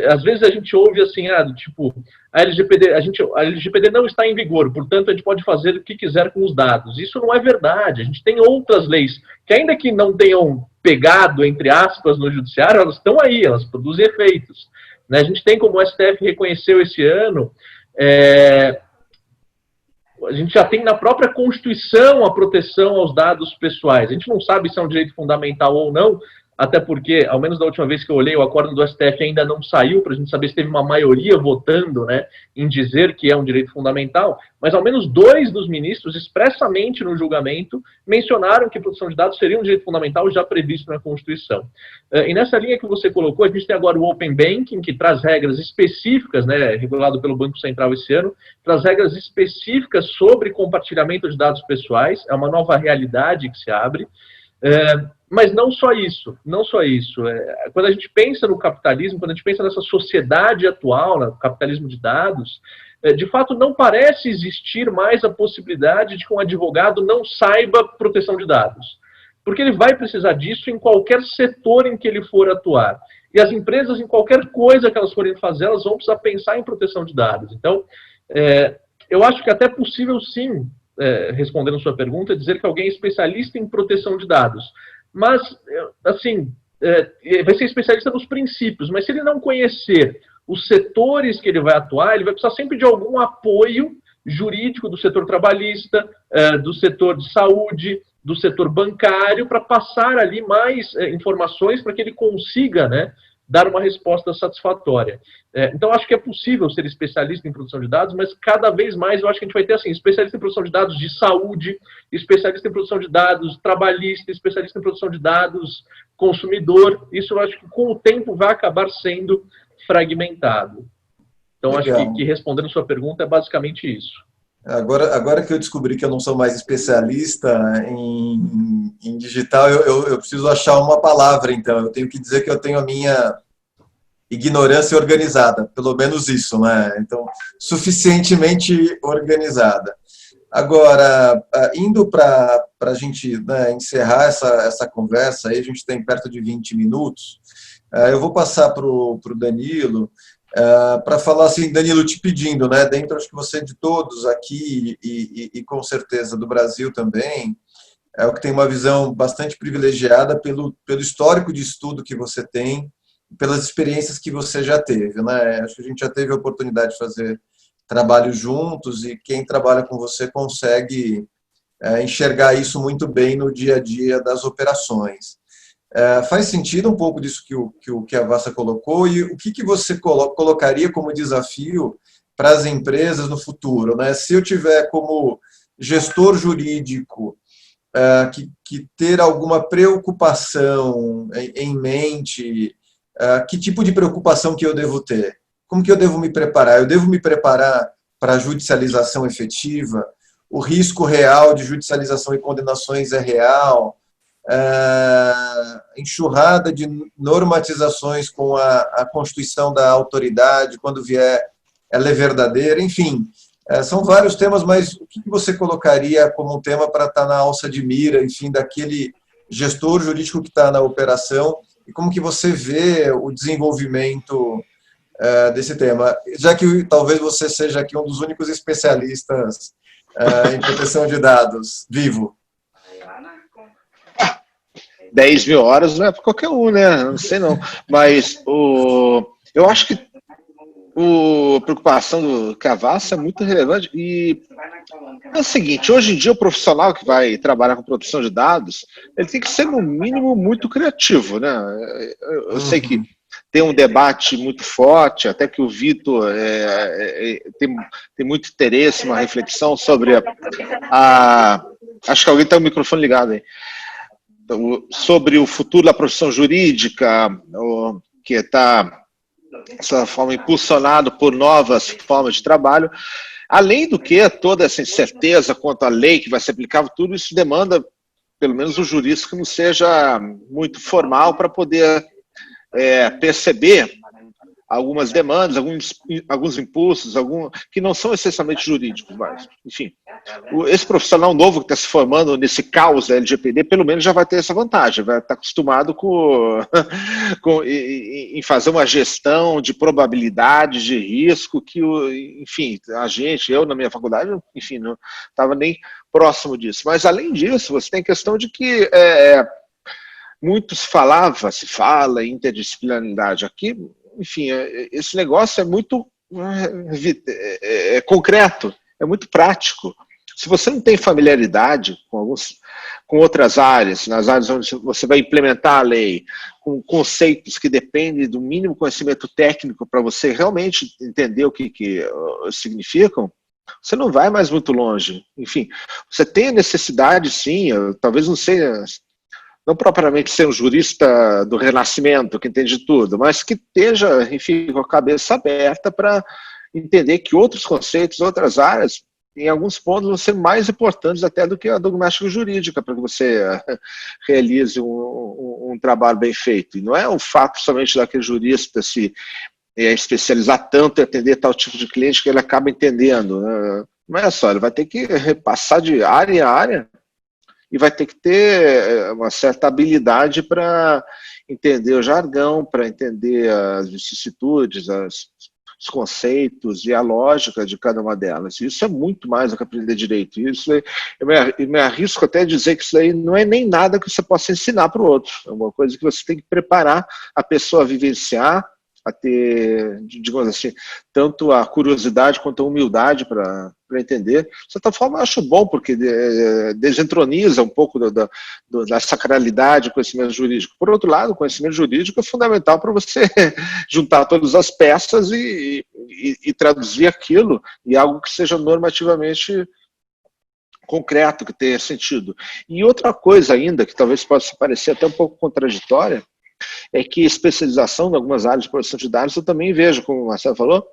Às vezes a gente ouve assim, tipo, a LGPD não está em vigor, portanto a gente pode fazer o que quiser com os dados. Isso não é verdade. A gente tem outras leis que, ainda que não tenham pegado, entre aspas, no judiciário, elas estão aí, elas produzem efeitos. Né? A gente tem, como o STF reconheceu esse ano, a gente já tem na própria Constituição a proteção aos dados pessoais. A gente não sabe se é um direito fundamental ou não, até porque, ao menos da última vez que eu olhei, o acordo do STF ainda não saiu, para a gente saber se teve uma maioria votando, né, em dizer que é um direito fundamental, mas ao menos 2 dos ministros, expressamente no julgamento, mencionaram que a proteção de dados seria um direito fundamental já previsto na Constituição. E nessa linha que você colocou, a gente tem agora o Open Banking, que traz regras específicas, né, regulado pelo Banco Central esse ano, traz regras específicas sobre compartilhamento de dados pessoais, é uma nova realidade que se abre. Mas não só isso. Quando a gente pensa no capitalismo, quando a gente pensa nessa sociedade atual, no capitalismo de dados, de fato, não parece existir mais a possibilidade de que um advogado não saiba proteção de dados. Porque ele vai precisar disso em qualquer setor em que ele for atuar. E as empresas, em qualquer coisa que elas forem fazer, elas vão precisar pensar em proteção de dados. Então, eu acho que até é possível, sim, respondendo a sua pergunta, dizer que alguém é especialista em proteção de dados. Mas, assim, vai ser especialista nos princípios, mas se ele não conhecer os setores que ele vai atuar, ele vai precisar sempre de algum apoio jurídico do setor trabalhista, do setor de saúde, do setor bancário, para passar ali mais informações para que ele consiga, né, dar uma resposta satisfatória. Então, acho que é possível ser especialista em produção de dados, mas cada vez mais eu acho que a gente vai ter, assim, especialista em produção de dados de saúde, especialista em produção de dados trabalhista, especialista em produção de dados consumidor. Isso eu acho que com o tempo vai acabar sendo fragmentado. Então, legal. Acho que respondendo a sua pergunta é basicamente isso. Agora que eu descobri que eu não sou mais especialista em digital, eu preciso achar uma palavra, então. Eu tenho que dizer que eu tenho a minha ignorância organizada, pelo menos isso, né? Então, suficientemente organizada. Agora, indo para a gente, né, encerrar essa conversa, aí a gente tem perto de 20 minutos, eu vou passar para o Danilo, para falar assim, Danilo, te pedindo, né, dentro, acho que você de todos aqui e com certeza do Brasil também, é o que tem uma visão bastante privilegiada pelo histórico de estudo que você tem, pelas experiências que você já teve, né? Acho que a gente já teve a oportunidade de fazer trabalho juntos e quem trabalha com você consegue enxergar isso muito bem no dia a dia das operações. Faz sentido um pouco disso que a Vassa colocou, e o que você colocaria como desafio para as empresas no futuro, né? Se eu tiver como gestor jurídico que ter alguma preocupação em mente, que tipo de preocupação que eu devo ter? Como que eu devo me preparar? Eu devo me preparar para a judicialização efetiva? O risco real de judicialização e condenações é real? Enxurrada de normatizações com a constituição da autoridade, quando vier, ela é verdadeira, enfim, são vários temas, mas o que você colocaria como um tema para estar na alça de mira, enfim, daquele gestor jurídico que está na operação, e como que você vê o desenvolvimento desse tema, já que talvez você seja aqui um dos únicos especialistas em proteção de dados, vivo. 10 mil horas não é para qualquer um, né? Não sei não. Mas eu acho que a preocupação do Cavassa é muito relevante. E é o seguinte, hoje em dia o profissional que vai trabalhar com produção de dados, ele tem que ser, no mínimo, muito criativo, né? Eu sei que tem um debate muito forte, até que o Vitor tem muito interesse, uma reflexão sobre acho que alguém tem o microfone ligado aí. Sobre o futuro da profissão jurídica, que está, de certa forma, impulsionado por novas formas de trabalho. Além do que, toda essa incerteza quanto à lei que vai ser aplicável, tudo isso demanda, pelo menos, o jurista que não seja muito formal para poder perceber algumas demandas, alguns impulsos, que não são essencialmente jurídicos, mas, enfim. Esse profissional novo que está se formando nesse caos da LGPD, pelo menos já vai ter essa vantagem, vai estar acostumado em fazer uma gestão de probabilidade, de risco, que, enfim, eu na minha faculdade, enfim, não estava nem próximo disso. Mas, além disso, você tem a questão de que se fala em interdisciplinaridade aqui. Enfim, esse negócio é muito concreto, é muito prático. Se você não tem familiaridade com outras áreas, nas áreas onde você vai implementar a lei, com conceitos que dependem do mínimo conhecimento técnico para você realmente entender o que significam, você não vai mais muito longe. Enfim, você tem a necessidade, sim, talvez não propriamente ser um jurista do Renascimento, que entende tudo, mas que esteja, enfim, com a cabeça aberta para entender que outros conceitos, outras áreas, em alguns pontos, vão ser mais importantes até do que a dogmática jurídica, para que você realize um trabalho bem feito. E não é o fato somente daquele jurista se especializar tanto e atender tal tipo de cliente que ele acaba entendendo, né? Não é só, ele vai ter que repassar de área em área e vai ter que ter uma certa habilidade para entender o jargão, para entender as vicissitudes, os conceitos e a lógica de cada uma delas. Isso é muito mais do que aprender direito. Isso eu me arrisco até a dizer que isso aí não é nem nada que você possa ensinar para o outro. É uma coisa que você tem que preparar a pessoa a vivenciar, a ter, digamos assim, tanto a curiosidade quanto a humildade para entender. De certa forma, eu acho bom, porque desentroniza um pouco da sacralidade do conhecimento jurídico. Por outro lado, o conhecimento jurídico é fundamental para você juntar todas as peças e traduzir aquilo em algo que seja normativamente concreto, que tenha sentido. E outra coisa ainda, que talvez possa parecer até um pouco contraditória, é que especialização em algumas áreas de proteção de dados eu também vejo, como o Marcelo falou,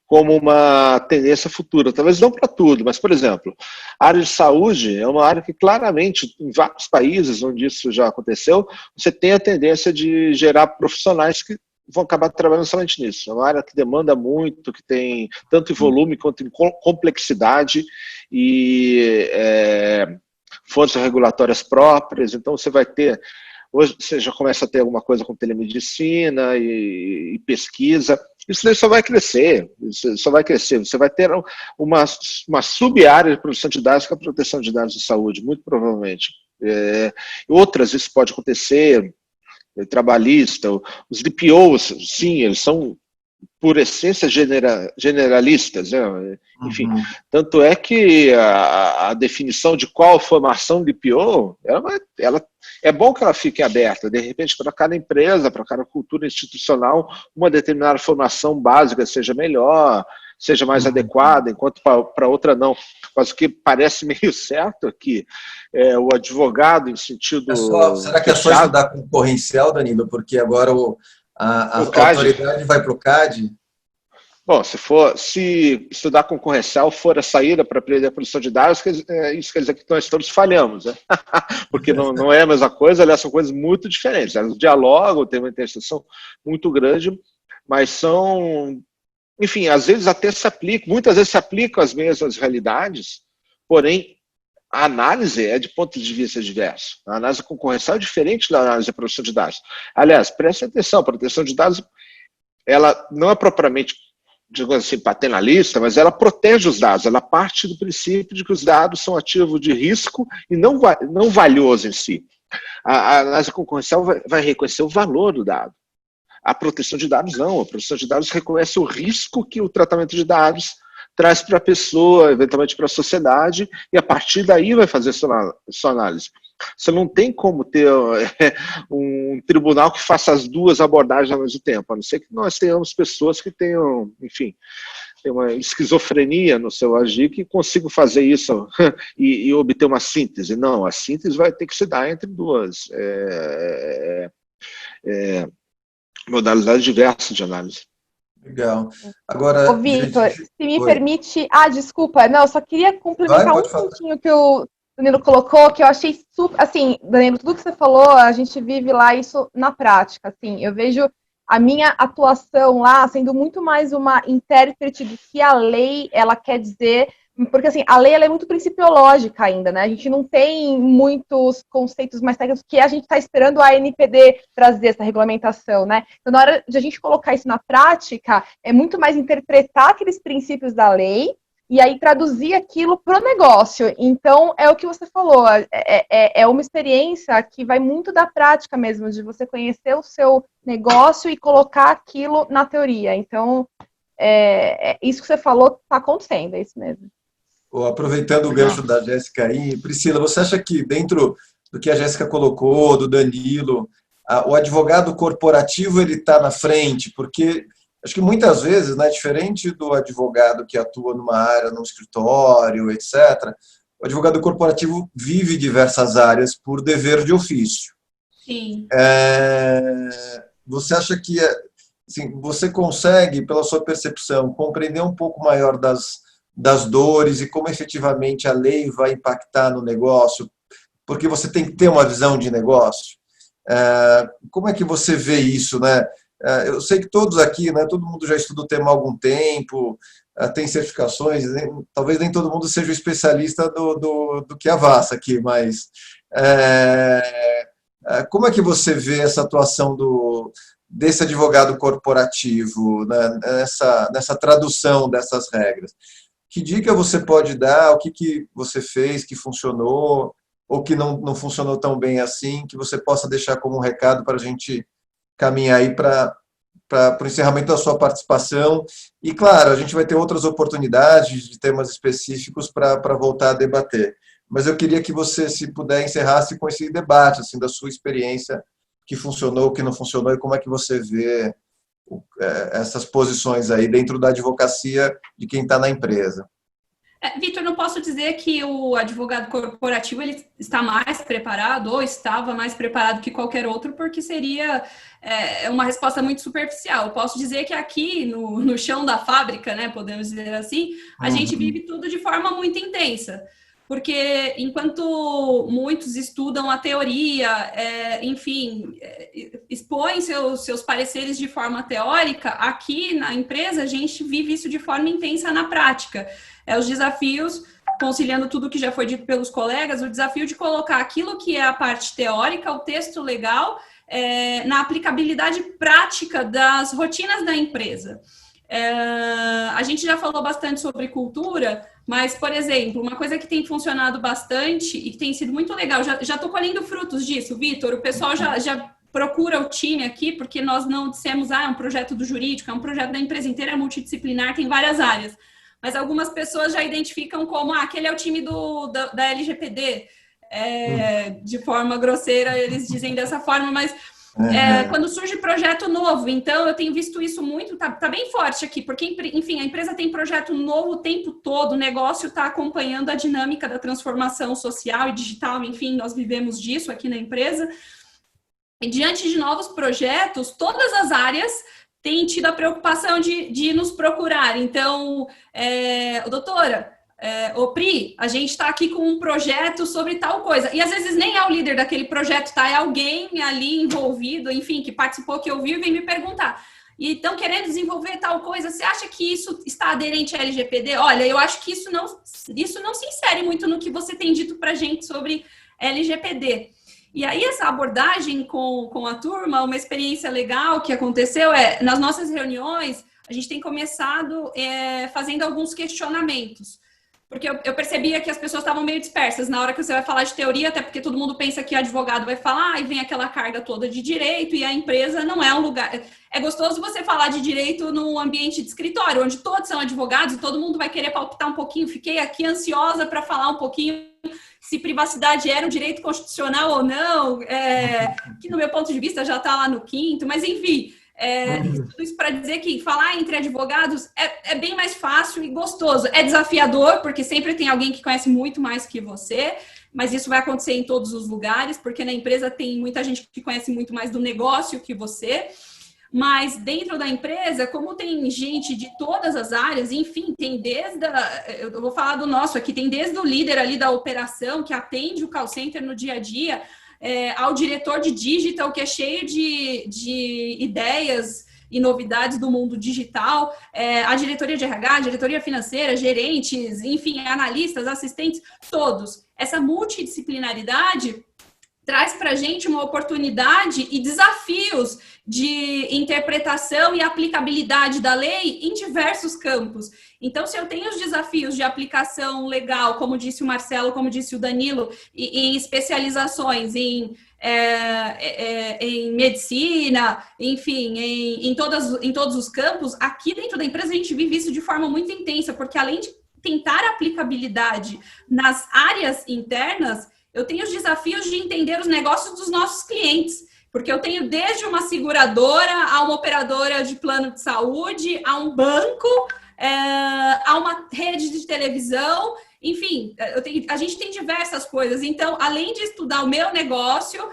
como uma tendência futura. Talvez não para tudo, mas, por exemplo, a área de saúde é uma área que claramente, em vários países onde isso já aconteceu, você tem a tendência de gerar profissionais que vão acabar trabalhando somente nisso. É uma área que demanda muito, que tem tanto em volume quanto em complexidade e forças regulatórias próprias. Então, você vai ter... Hoje você já começa a ter alguma coisa com telemedicina e pesquisa. Isso daí só vai crescer, Você vai ter uma sub-área de produção de dados que é a proteção de dados de saúde, muito provavelmente. Outras, isso pode acontecer, trabalhista, os DPOs, sim, eles são, por essência, generalistas, né? Enfim, tanto é que a definição de qual formação de DPO, ela é bom que ela fique aberta, de repente, para cada empresa, para cada cultura institucional, uma determinada formação básica seja melhor, seja mais adequada, enquanto para outra não. Mas o que parece meio certo aqui é o advogado em sentido... Será que é só estudar concorrencial, Danilo? Porque agora a autoridade vai para o CAD? Bom, se estudar concorrencial for a saída para aprender a produção de dados, isso quer dizer que nós todos falhamos, né? Porque não é a mesma coisa, aliás, são coisas muito diferentes. Elas dialogam, tem uma interseção muito grande, mas são... Enfim, às vezes até muitas vezes se aplicam as mesmas realidades, porém, a análise é de pontos de vista diversos. A análise concorrencial é diferente da análise de produção de dados. Aliás, preste atenção, a proteção de dados, ela não é propriamente, digamos assim, paternalista, mas ela protege os dados, ela parte do princípio de que os dados são ativo de risco e não valioso em si. A análise concorrencial vai reconhecer o valor do dado. A proteção de dados não, a proteção de dados reconhece o risco que o tratamento de dados traz para a pessoa, eventualmente para a sociedade, e a partir daí vai fazer sua análise. Você não tem como ter um tribunal que faça as duas abordagens ao mesmo tempo, a não ser que nós tenhamos pessoas que tenham, enfim, tem uma esquizofrenia no seu agir que consigam fazer isso e obter uma síntese. Não, a síntese vai ter que se dar entre duas modalidades diversas de análise. Legal. Agora, Vitor, se me permite... desculpa. Não, eu só queria complementar um pontinho que o Danilo colocou, que eu achei super... Assim, Danilo, tudo que você falou, a gente vive lá isso na prática. Assim, eu vejo a minha atuação lá sendo muito mais uma intérprete do que a lei ela quer dizer, porque assim, a lei ela é muito principiológica ainda, né? A gente não tem muitos conceitos mais técnicos que a gente está esperando a ANPD trazer essa regulamentação, né? Então, na hora de a gente colocar isso na prática, é muito mais interpretar aqueles princípios da lei e aí traduzir aquilo para o negócio. Então, é o que você falou, é uma experiência que vai muito da prática mesmo, de você conhecer o seu negócio e colocar aquilo na teoria. Então, isso que você falou está acontecendo, é isso mesmo. Aproveitando o gancho da Jéssica aí, Priscila, você acha que dentro do que a Jéssica colocou, do Danilo, o advogado corporativo ele está na frente? Porque acho que muitas vezes, né, diferente do advogado que atua numa área, num escritório, etc., o advogado corporativo vive diversas áreas por dever de ofício. Sim. Você acha que assim, você consegue, pela sua percepção, compreender um pouco maior das dores e como efetivamente a lei vai impactar no negócio? Porque você tem que ter uma visão de negócio. Como é que você vê isso, né? Eu sei que todos aqui, né, todo mundo já estuda o tema há algum tempo, tem certificações, talvez nem todo mundo seja o especialista do que a Vassa aqui, mas como é que você vê essa atuação desse advogado corporativo, né, nessa tradução dessas regras? Que dica você pode dar? O que você fez que funcionou ou que não funcionou tão bem assim, que você possa deixar como um recado para a gente caminhar aí para o encerramento da sua participação? E, claro, a gente vai ter outras oportunidades de temas específicos para voltar a debater. Mas eu queria que você, se puder, encerrasse com esse debate, assim, da sua experiência, que funcionou, o que não funcionou, e como é que você vê essas posições aí dentro da advocacia de quem está na empresa. Vitor, não posso dizer que o advogado corporativo ele está mais preparado ou estava mais preparado que qualquer outro, porque seria uma resposta muito superficial. Eu posso dizer que aqui no chão da fábrica, né, podemos dizer assim, a gente vive tudo de forma muito intensa. Porque enquanto muitos estudam a teoria, enfim, expõem seus pareceres de forma teórica, aqui na empresa a gente vive isso de forma intensa na prática. Os desafios, conciliando tudo que já foi dito pelos colegas, o desafio de colocar aquilo que é a parte teórica, o texto legal, na aplicabilidade prática das rotinas da empresa. A gente já falou bastante sobre cultura, mas, por exemplo, uma coisa que tem funcionado bastante e que tem sido muito legal, já estou colhendo frutos disso, Vitor, o pessoal já procura o time aqui, porque nós não dissemos, é um projeto do jurídico, é um projeto da empresa inteira, é multidisciplinar, tem várias áreas. Mas algumas pessoas já identificam como, aquele é o time da LGPD, de forma grosseira, eles dizem dessa forma, mas quando surge projeto novo, então eu tenho visto isso muito, tá bem forte aqui, porque, enfim, a empresa tem projeto novo o tempo todo, o negócio está acompanhando a dinâmica da transformação social e digital, enfim, nós vivemos disso aqui na empresa, e diante de novos projetos, todas as áreas têm tido a preocupação de nos procurar, então, doutora, Pri, a gente está aqui com um projeto sobre tal coisa, e às vezes nem é o líder daquele projeto, tá? É alguém ali envolvido, enfim, que participou, que ouviu e vem me perguntar. E estão querendo desenvolver tal coisa, você acha que isso está aderente à LGPD? Olha, eu acho que isso não se insere muito no que você tem dito para a gente sobre LGPD. E aí essa abordagem com a turma, uma experiência legal que aconteceu nas nossas reuniões, a gente tem começado fazendo alguns questionamentos. Porque eu percebia que as pessoas estavam meio dispersas na hora que você vai falar de teoria, até porque todo mundo pensa que o advogado vai falar e vem aquela carga toda de direito e a empresa não é um lugar... É gostoso você falar de direito num ambiente de escritório, onde todos são advogados e todo mundo vai querer palpitar um pouquinho. Fiquei aqui ansiosa para falar um pouquinho se privacidade era um direito constitucional ou não, que no meu ponto de vista já está lá no 5º, mas enfim... tudo isso para dizer que falar entre advogados é bem mais fácil e gostoso. É desafiador, porque sempre tem alguém que conhece muito mais que você, mas isso vai acontecer em todos os lugares, porque na empresa tem muita gente que conhece muito mais do negócio que você. Mas dentro da empresa, como tem gente de todas as áreas, enfim, tem eu vou falar do nosso aqui, tem desde o líder ali da operação, que atende o call center no dia a dia, ao diretor de digital, que é cheio de ideias e novidades do mundo digital, a diretoria de RH, a diretoria financeira, gerentes, enfim, analistas, assistentes, todos. Essa multidisciplinaridade traz para a gente uma oportunidade e desafios de interpretação e aplicabilidade da lei em diversos campos. Então, se eu tenho os desafios de aplicação legal, como disse o Marcelo, como disse o Danilo, em especializações em medicina, enfim, em todos os campos, aqui dentro da empresa a gente vive isso de forma muito intensa, porque além de tentar aplicabilidade nas áreas internas, eu tenho os desafios de entender os negócios dos nossos clientes, porque eu tenho desde uma seguradora, a uma operadora de plano de saúde, a um banco, a uma rede de televisão, enfim, a gente tem diversas coisas. Então, além de estudar o meu negócio,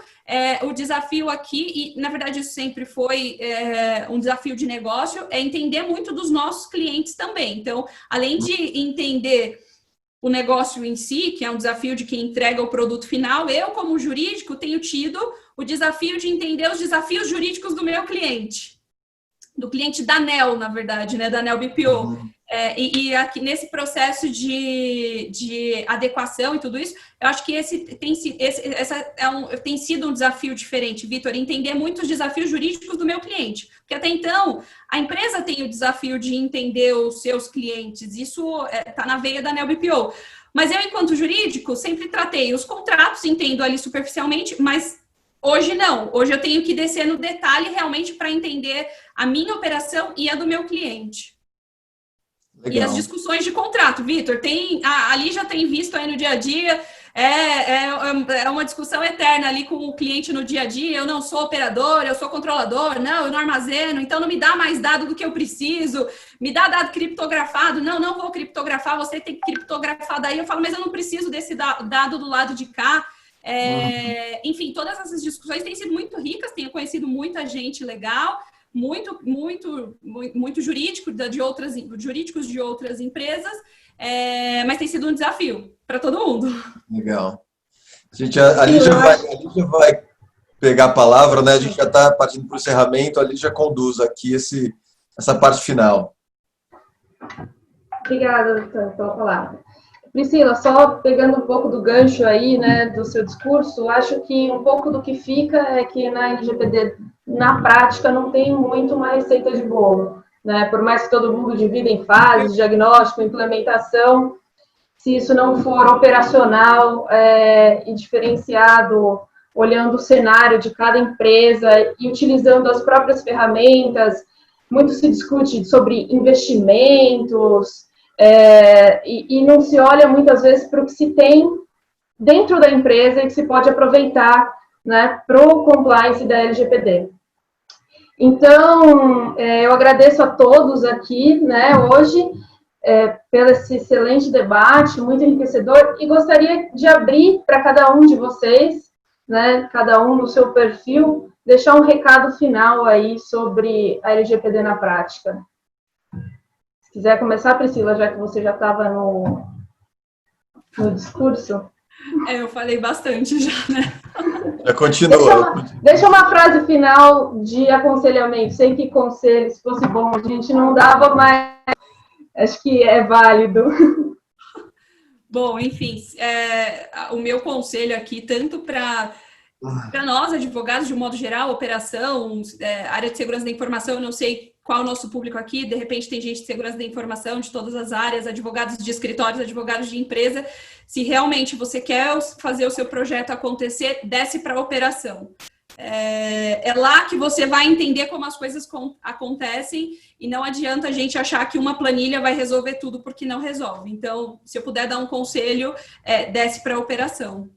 o desafio aqui, e na verdade isso sempre foi um desafio de negócio, é entender muito dos nossos clientes também. Então, além de entender o negócio em si, que é um desafio de quem entrega o produto final, eu, como jurídico, tenho tido o desafio de entender os desafios jurídicos do meu cliente. do cliente da NEL, na verdade, né, da NEL BPO. E aqui nesse processo de adequação e tudo isso, eu acho que esse tem sido um desafio diferente, Vitor, entender muitos desafios jurídicos do meu cliente. Porque até então, a empresa tem o desafio de entender os seus clientes, isso está na veia da NEL BPO. Mas eu, enquanto jurídico, sempre tratei os contratos, entendo ali superficialmente, mas hoje não. Hoje eu tenho que descer no detalhe realmente para entender a minha operação e a do meu cliente. Legal. E as discussões de contrato, Vitor, a Lígia tem visto aí no dia a dia, é uma discussão eterna ali com o cliente no dia a dia. Eu não sou operador, eu sou controlador, não, eu não armazeno, então não me dá mais dado do que eu preciso, me dá dado criptografado, não vou criptografar, você tem que criptografar daí. Eu falo, mas eu não preciso desse dado do lado de cá. Enfim, todas essas discussões têm sido muito ricas, tenho conhecido muita gente legal, muito jurídico jurídicos de outras empresas, mas tem sido um desafio para todo mundo. Legal. A Lígia vai pegar a palavra, né? A gente já está partindo para o encerramento, a Lígia conduz aqui essa parte final. Obrigada, doutor, pela palavra. Priscila, só pegando um pouco do gancho aí, né, do seu discurso, acho que um pouco do que fica é que na LGPD, na prática, não tem muito uma receita de bolo, né? Por mais que todo mundo divida em fases, diagnóstico, implementação, se isso não for operacional e diferenciado, olhando o cenário de cada empresa e utilizando as próprias ferramentas, muito se discute sobre investimentos, e não se olha muitas vezes para o que se tem dentro da empresa e que se pode aproveitar, né, para o compliance da LGPD. Então, eu agradeço a todos aqui, né, hoje, pelo esse excelente debate, muito enriquecedor, e gostaria de abrir para cada um de vocês, né, cada um no seu perfil, deixar um recado final aí sobre a LGPD na prática. Se quiser começar, Priscila, já que você já estava no discurso. Eu falei bastante já, né? Continua. Deixa uma frase final de aconselhamento. Sei que conselho, se fosse bom, a gente não dava, mas acho que é válido. Bom, enfim, o meu conselho aqui, tanto para nós, advogados, de um modo geral, operação, área de segurança da informação, eu não sei qual é o nosso público aqui, de repente tem gente de segurança da informação, de todas as áreas, advogados de escritórios, advogados de empresa. Se realmente você quer fazer o seu projeto acontecer, desce para a operação. É lá que você vai entender como as coisas acontecem e não adianta a gente achar que uma planilha vai resolver tudo, porque não resolve. Então, se eu puder dar um conselho, desce para a operação.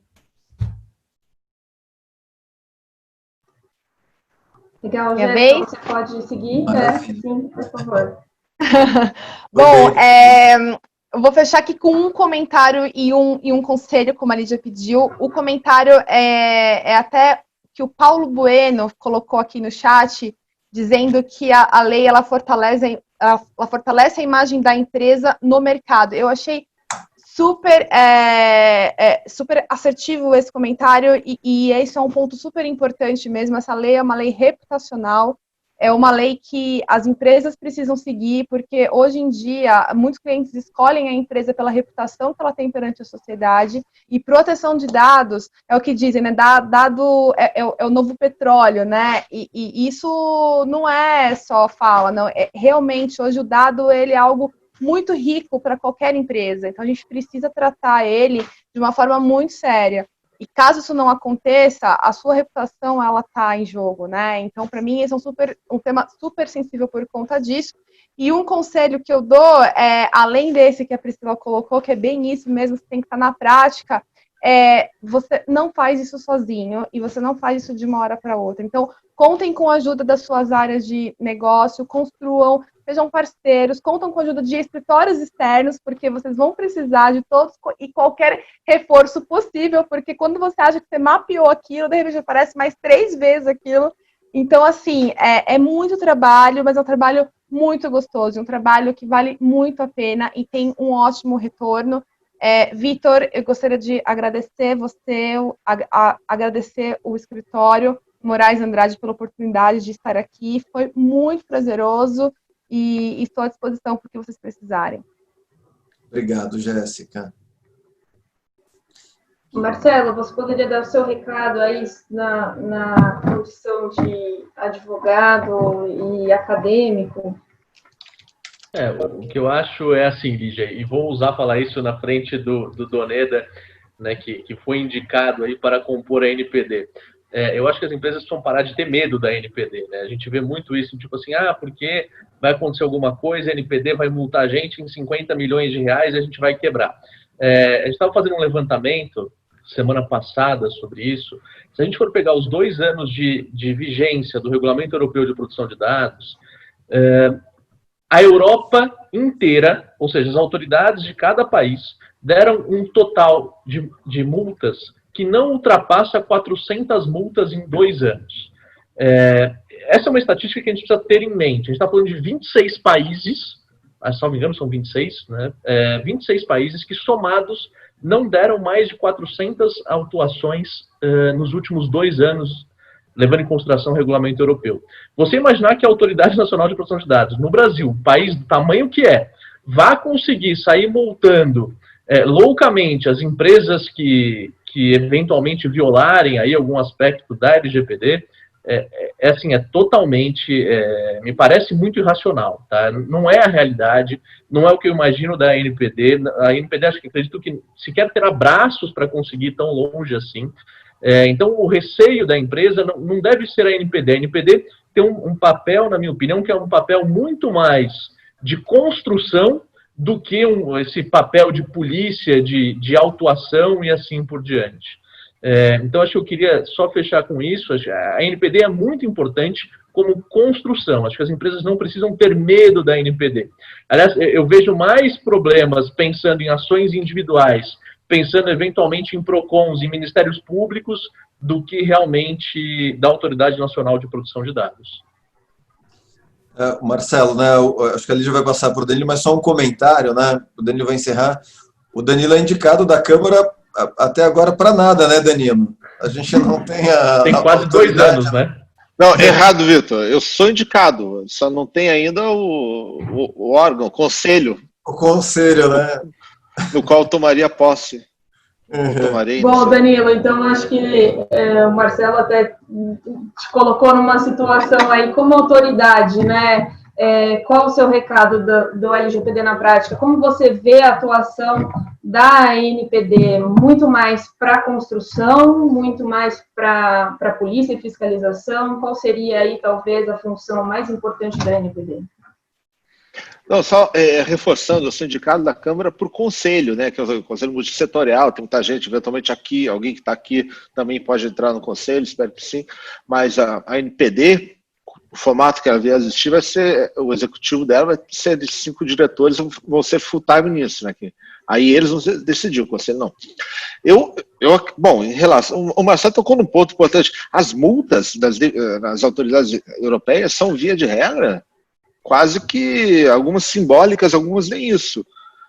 Legal, Jéssica, você pode seguir? Sim, por favor. Bom, eu vou fechar aqui com um comentário e um conselho, como a Lídia pediu. O comentário é até que o Paulo Bueno colocou aqui no chat, dizendo que a lei ela fortalece a imagem da empresa no mercado. Eu achei super assertivo esse comentário e esse é um ponto super importante mesmo. Essa lei é uma lei reputacional, é uma lei que as empresas precisam seguir, porque hoje em dia muitos clientes escolhem a empresa pela reputação que ela tem perante a sociedade, e proteção de dados é o que dizem, né? Dado é o novo petróleo, né? E isso não é só fala, não. Realmente hoje o dado ele é algo muito rico para qualquer empresa, então a gente precisa tratar ele de uma forma muito séria. E caso isso não aconteça, a sua reputação ela está em jogo, né? Então, para mim, esse é um tema super sensível por conta disso. E um conselho que eu dou, além desse que a Priscila colocou, que é bem isso mesmo, você tem que estar na prática, você não faz isso sozinho e você não faz isso de uma hora para outra. Então, contem com a ajuda das suas áreas de negócio, construam, sejam parceiros, contam com a ajuda de escritórios externos, porque vocês vão precisar de todos e qualquer reforço possível, porque quando você acha que você mapeou aquilo, de repente aparece mais 3 vezes aquilo. Então, assim, é muito trabalho, mas é um trabalho muito gostoso, um trabalho que vale muito a pena e tem um ótimo retorno. Vitor, eu gostaria de agradecer você, agradecer o escritório Moraes Andrade pela oportunidade de estar aqui. Foi muito prazeroso e estou à disposição para o que vocês precisarem. Obrigado, Jéssica. Marcelo, você poderia dar o seu recado aí na condição de advogado e acadêmico? O que eu acho é assim, Lígia, e vou falar isso na frente do Doneda, né, que foi indicado aí para compor a NPD. Eu acho que as empresas precisam parar de ter medo da NPD, né? A gente vê muito isso, tipo assim, porque vai acontecer alguma coisa, a NPD vai multar a gente em 50 milhões de reais e a gente vai quebrar. A gente estava fazendo um levantamento semana passada sobre isso. Se a gente for pegar os 2 anos de vigência do Regulamento Europeu de Proteção de Dados, a Europa inteira, ou seja, as autoridades de cada país, deram um total de multas que não ultrapassa 400 multas em 2 anos. Essa é uma estatística que a gente precisa ter em mente. A gente está falando de 26 países, se não me engano são 26, né? 26 países que somados não deram mais de 400 autuações nos últimos 2 anos, levando em consideração o regulamento europeu. Você imaginar que a Autoridade Nacional de Proteção de Dados, no Brasil, país do tamanho que vá conseguir sair multando loucamente as empresas que eventualmente violarem aí algum aspecto da LGPD, totalmente, me parece muito irracional, tá? Não é a realidade, não é o que eu imagino da NPD. A NPD, acredito que sequer terá braços para conseguir ir tão longe assim. Então, o receio da empresa não deve ser a NPD. A NPD tem um papel, na minha opinião, que é um papel muito mais de construção do que esse papel de polícia, de autuação e assim por diante. Então, acho que eu queria só fechar com isso. A NPD é muito importante como construção. Acho que as empresas não precisam ter medo da NPD. Aliás, eu vejo mais problemas pensando em ações individuais, pensando eventualmente em PROCONs, em ministérios públicos, do que realmente da Autoridade Nacional de Proteção de Dados. Marcelo, né, acho que a Lígia vai passar para o Danilo, mas só um comentário, né? O Danilo vai encerrar. O Danilo é indicado da Câmara até agora para nada, né, Danilo? A gente não tem Tem quase 2 anos, né? Não, errado, Vitor. Eu sou indicado, só não tem ainda o órgão, o conselho. O conselho, né? No qual eu tomaria posse. Bom, Danilo, então acho que o Marcelo até te colocou numa situação aí como autoridade, né? Qual o seu recado do LGPD na prática? Como você vê a atuação da NPD? Muito mais para construção, muito mais para polícia e fiscalização? Qual seria aí, talvez, a função mais importante da NPD? Não, só reforçando, o sindicato da Câmara por conselho, né, que é o conselho multissetorial, tem muita gente, eventualmente aqui, alguém que está aqui também pode entrar no conselho, espero que sim, mas a NPD, o formato que ela vier a existir, vai ser, o executivo dela vai ser de 5 diretores, vão ser full-time nisso, né, aí eles vão decidir, o conselho não. Bom, em relação, o Marcelo tocou num ponto importante, as multas das autoridades europeias são, via de regra, quase que algumas simbólicas, algumas nem isso.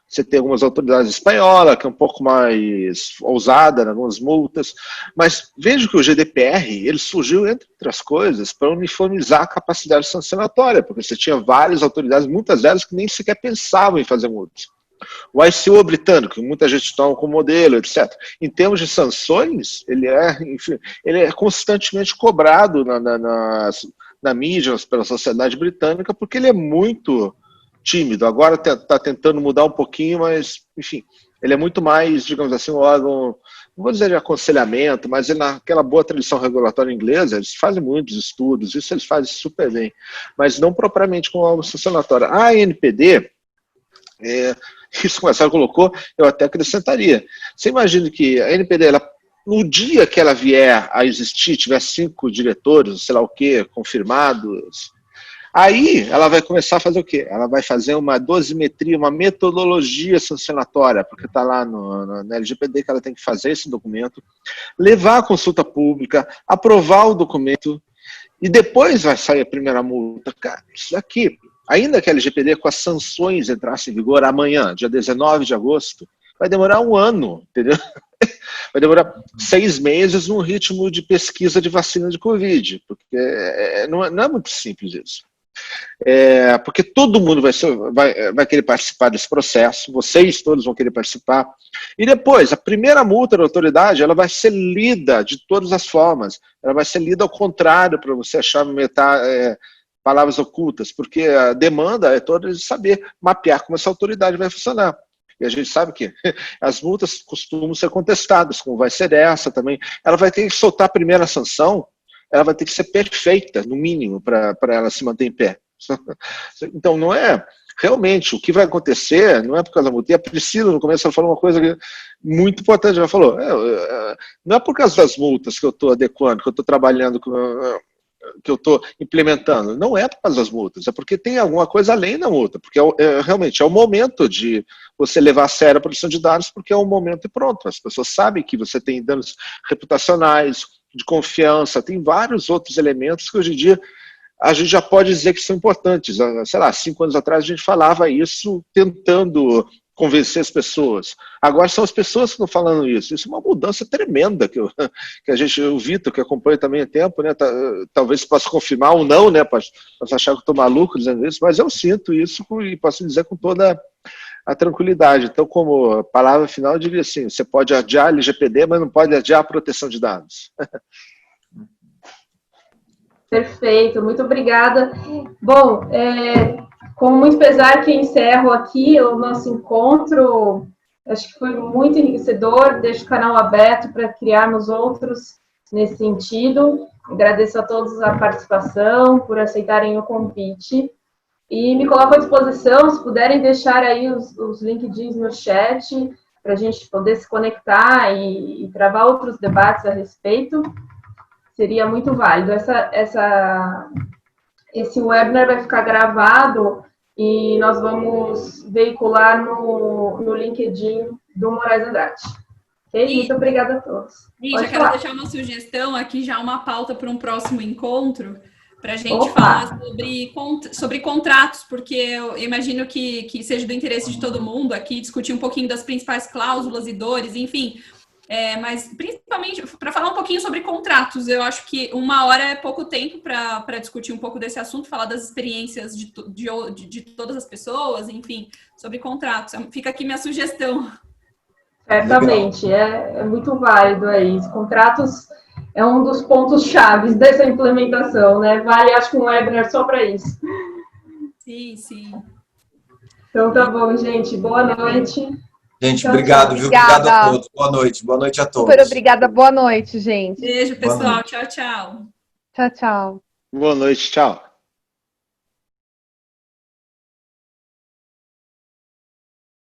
Você tem algumas autoridades espanholas, que é um pouco mais ousada, algumas multas, mas vejo que o GDPR, ele surgiu, entre outras coisas, para uniformizar a capacidade sancionatória, porque você tinha várias autoridades, muitas delas que nem sequer pensavam em fazer multas. O ICO britânico, que muita gente toma como modelo, etc. Em termos de sanções, ele é constantemente cobrado na mídia, pela sociedade britânica, porque ele é muito tímido. Agora está tentando mudar um pouquinho, mas, enfim, ele é muito mais, digamos assim, um órgão, não vou dizer de aconselhamento, mas naquela boa tradição regulatória inglesa, eles fazem muitos estudos, isso eles fazem super bem, mas não propriamente com órgão sancionatório. A ANPD, isso que o Marcelo colocou, eu até acrescentaria. Você imagina que a ANPD, no dia que ela vier a existir, tiver 5 diretores, sei lá o quê, confirmados, aí ela vai começar a fazer o quê? Ela vai fazer uma dosimetria, uma metodologia sancionatória, porque está lá na LGPD que ela tem que fazer esse documento, levar a consulta pública, aprovar o documento, e depois vai sair a primeira multa. Cara, isso aqui, ainda que a LGPD com as sanções entrasse em vigor amanhã, dia 19 de agosto, vai demorar 1 ano, entendeu? Vai demorar 6 meses num ritmo de pesquisa de vacina de Covid, porque não é muito simples isso. Porque todo mundo vai querer participar desse processo, vocês todos vão querer participar, e depois, a primeira multa da autoridade, ela vai ser lida de todas as formas, ela vai ser lida ao contrário, para você achar palavras ocultas, porque a demanda é toda de saber mapear como essa autoridade vai funcionar. E a gente sabe que as multas costumam ser contestadas, como vai ser essa também. Ela vai ter que soltar a primeira sanção, ela vai ter que ser perfeita, no mínimo, para ela se manter em pé. Então, não é... Realmente, o que vai acontecer não é por causa da multa. E a Priscila, no começo, ela falou uma coisa muito importante. Ela falou, não é por causa das multas que eu estou adequando, que eu estou trabalhando, que eu estou implementando. Não é por causa das multas, é porque tem alguma coisa além da multa. Porque realmente é o momento de você levar a sério a proteção de dados, porque é um momento e pronto. As pessoas sabem que você tem danos reputacionais, de confiança, tem vários outros elementos que hoje em dia a gente já pode dizer que são importantes. Sei lá, 5 anos atrás a gente falava isso tentando convencer as pessoas. Agora são as pessoas que estão falando isso. Isso é uma mudança tremenda que o Vitor, que acompanha também há tempo, né, talvez possa confirmar ou não, né, possa achar que eu estou maluco dizendo isso, mas eu sinto isso e posso dizer com toda a tranquilidade. Então, como palavra final, eu diria assim, você pode adiar a LGPD, mas não pode adiar a proteção de dados. Perfeito, muito obrigada. Bom, com muito pesar que encerro aqui o nosso encontro, acho que foi muito enriquecedor, deixo o canal aberto para criarmos outros nesse sentido. Agradeço a todos a participação, por aceitarem o convite. E me coloco à disposição, se puderem deixar aí os LinkedIns no chat, para a gente poder se conectar e travar outros debates a respeito. Seria muito válido. Esse webinar vai ficar gravado e nós vamos veicular no LinkedIn do Moraes Andrade. Ok? Muito obrigada a todos. Gente, eu quero deixar uma sugestão aqui, já uma pauta para um próximo encontro, para a gente falar sobre contratos, porque eu imagino que seja do interesse de todo mundo aqui, discutir um pouquinho das principais cláusulas e dores, enfim... mas principalmente para falar um pouquinho sobre contratos, eu acho que 1 hora é pouco tempo para discutir um pouco desse assunto, falar das experiências de todas as pessoas, enfim, sobre contratos. Fica aqui minha sugestão. Certamente, é muito válido aí. Os contratos é um dos pontos chaves dessa implementação, né? Vale, acho que um webinar só para isso. Sim, sim. Então tá bom, gente. Boa noite. Gente, obrigado, viu? Obrigado a todos. Boa noite a todos. Super obrigada, boa noite, gente. Beijo, pessoal. Tchau, tchau. Tchau, tchau. Boa noite, tchau.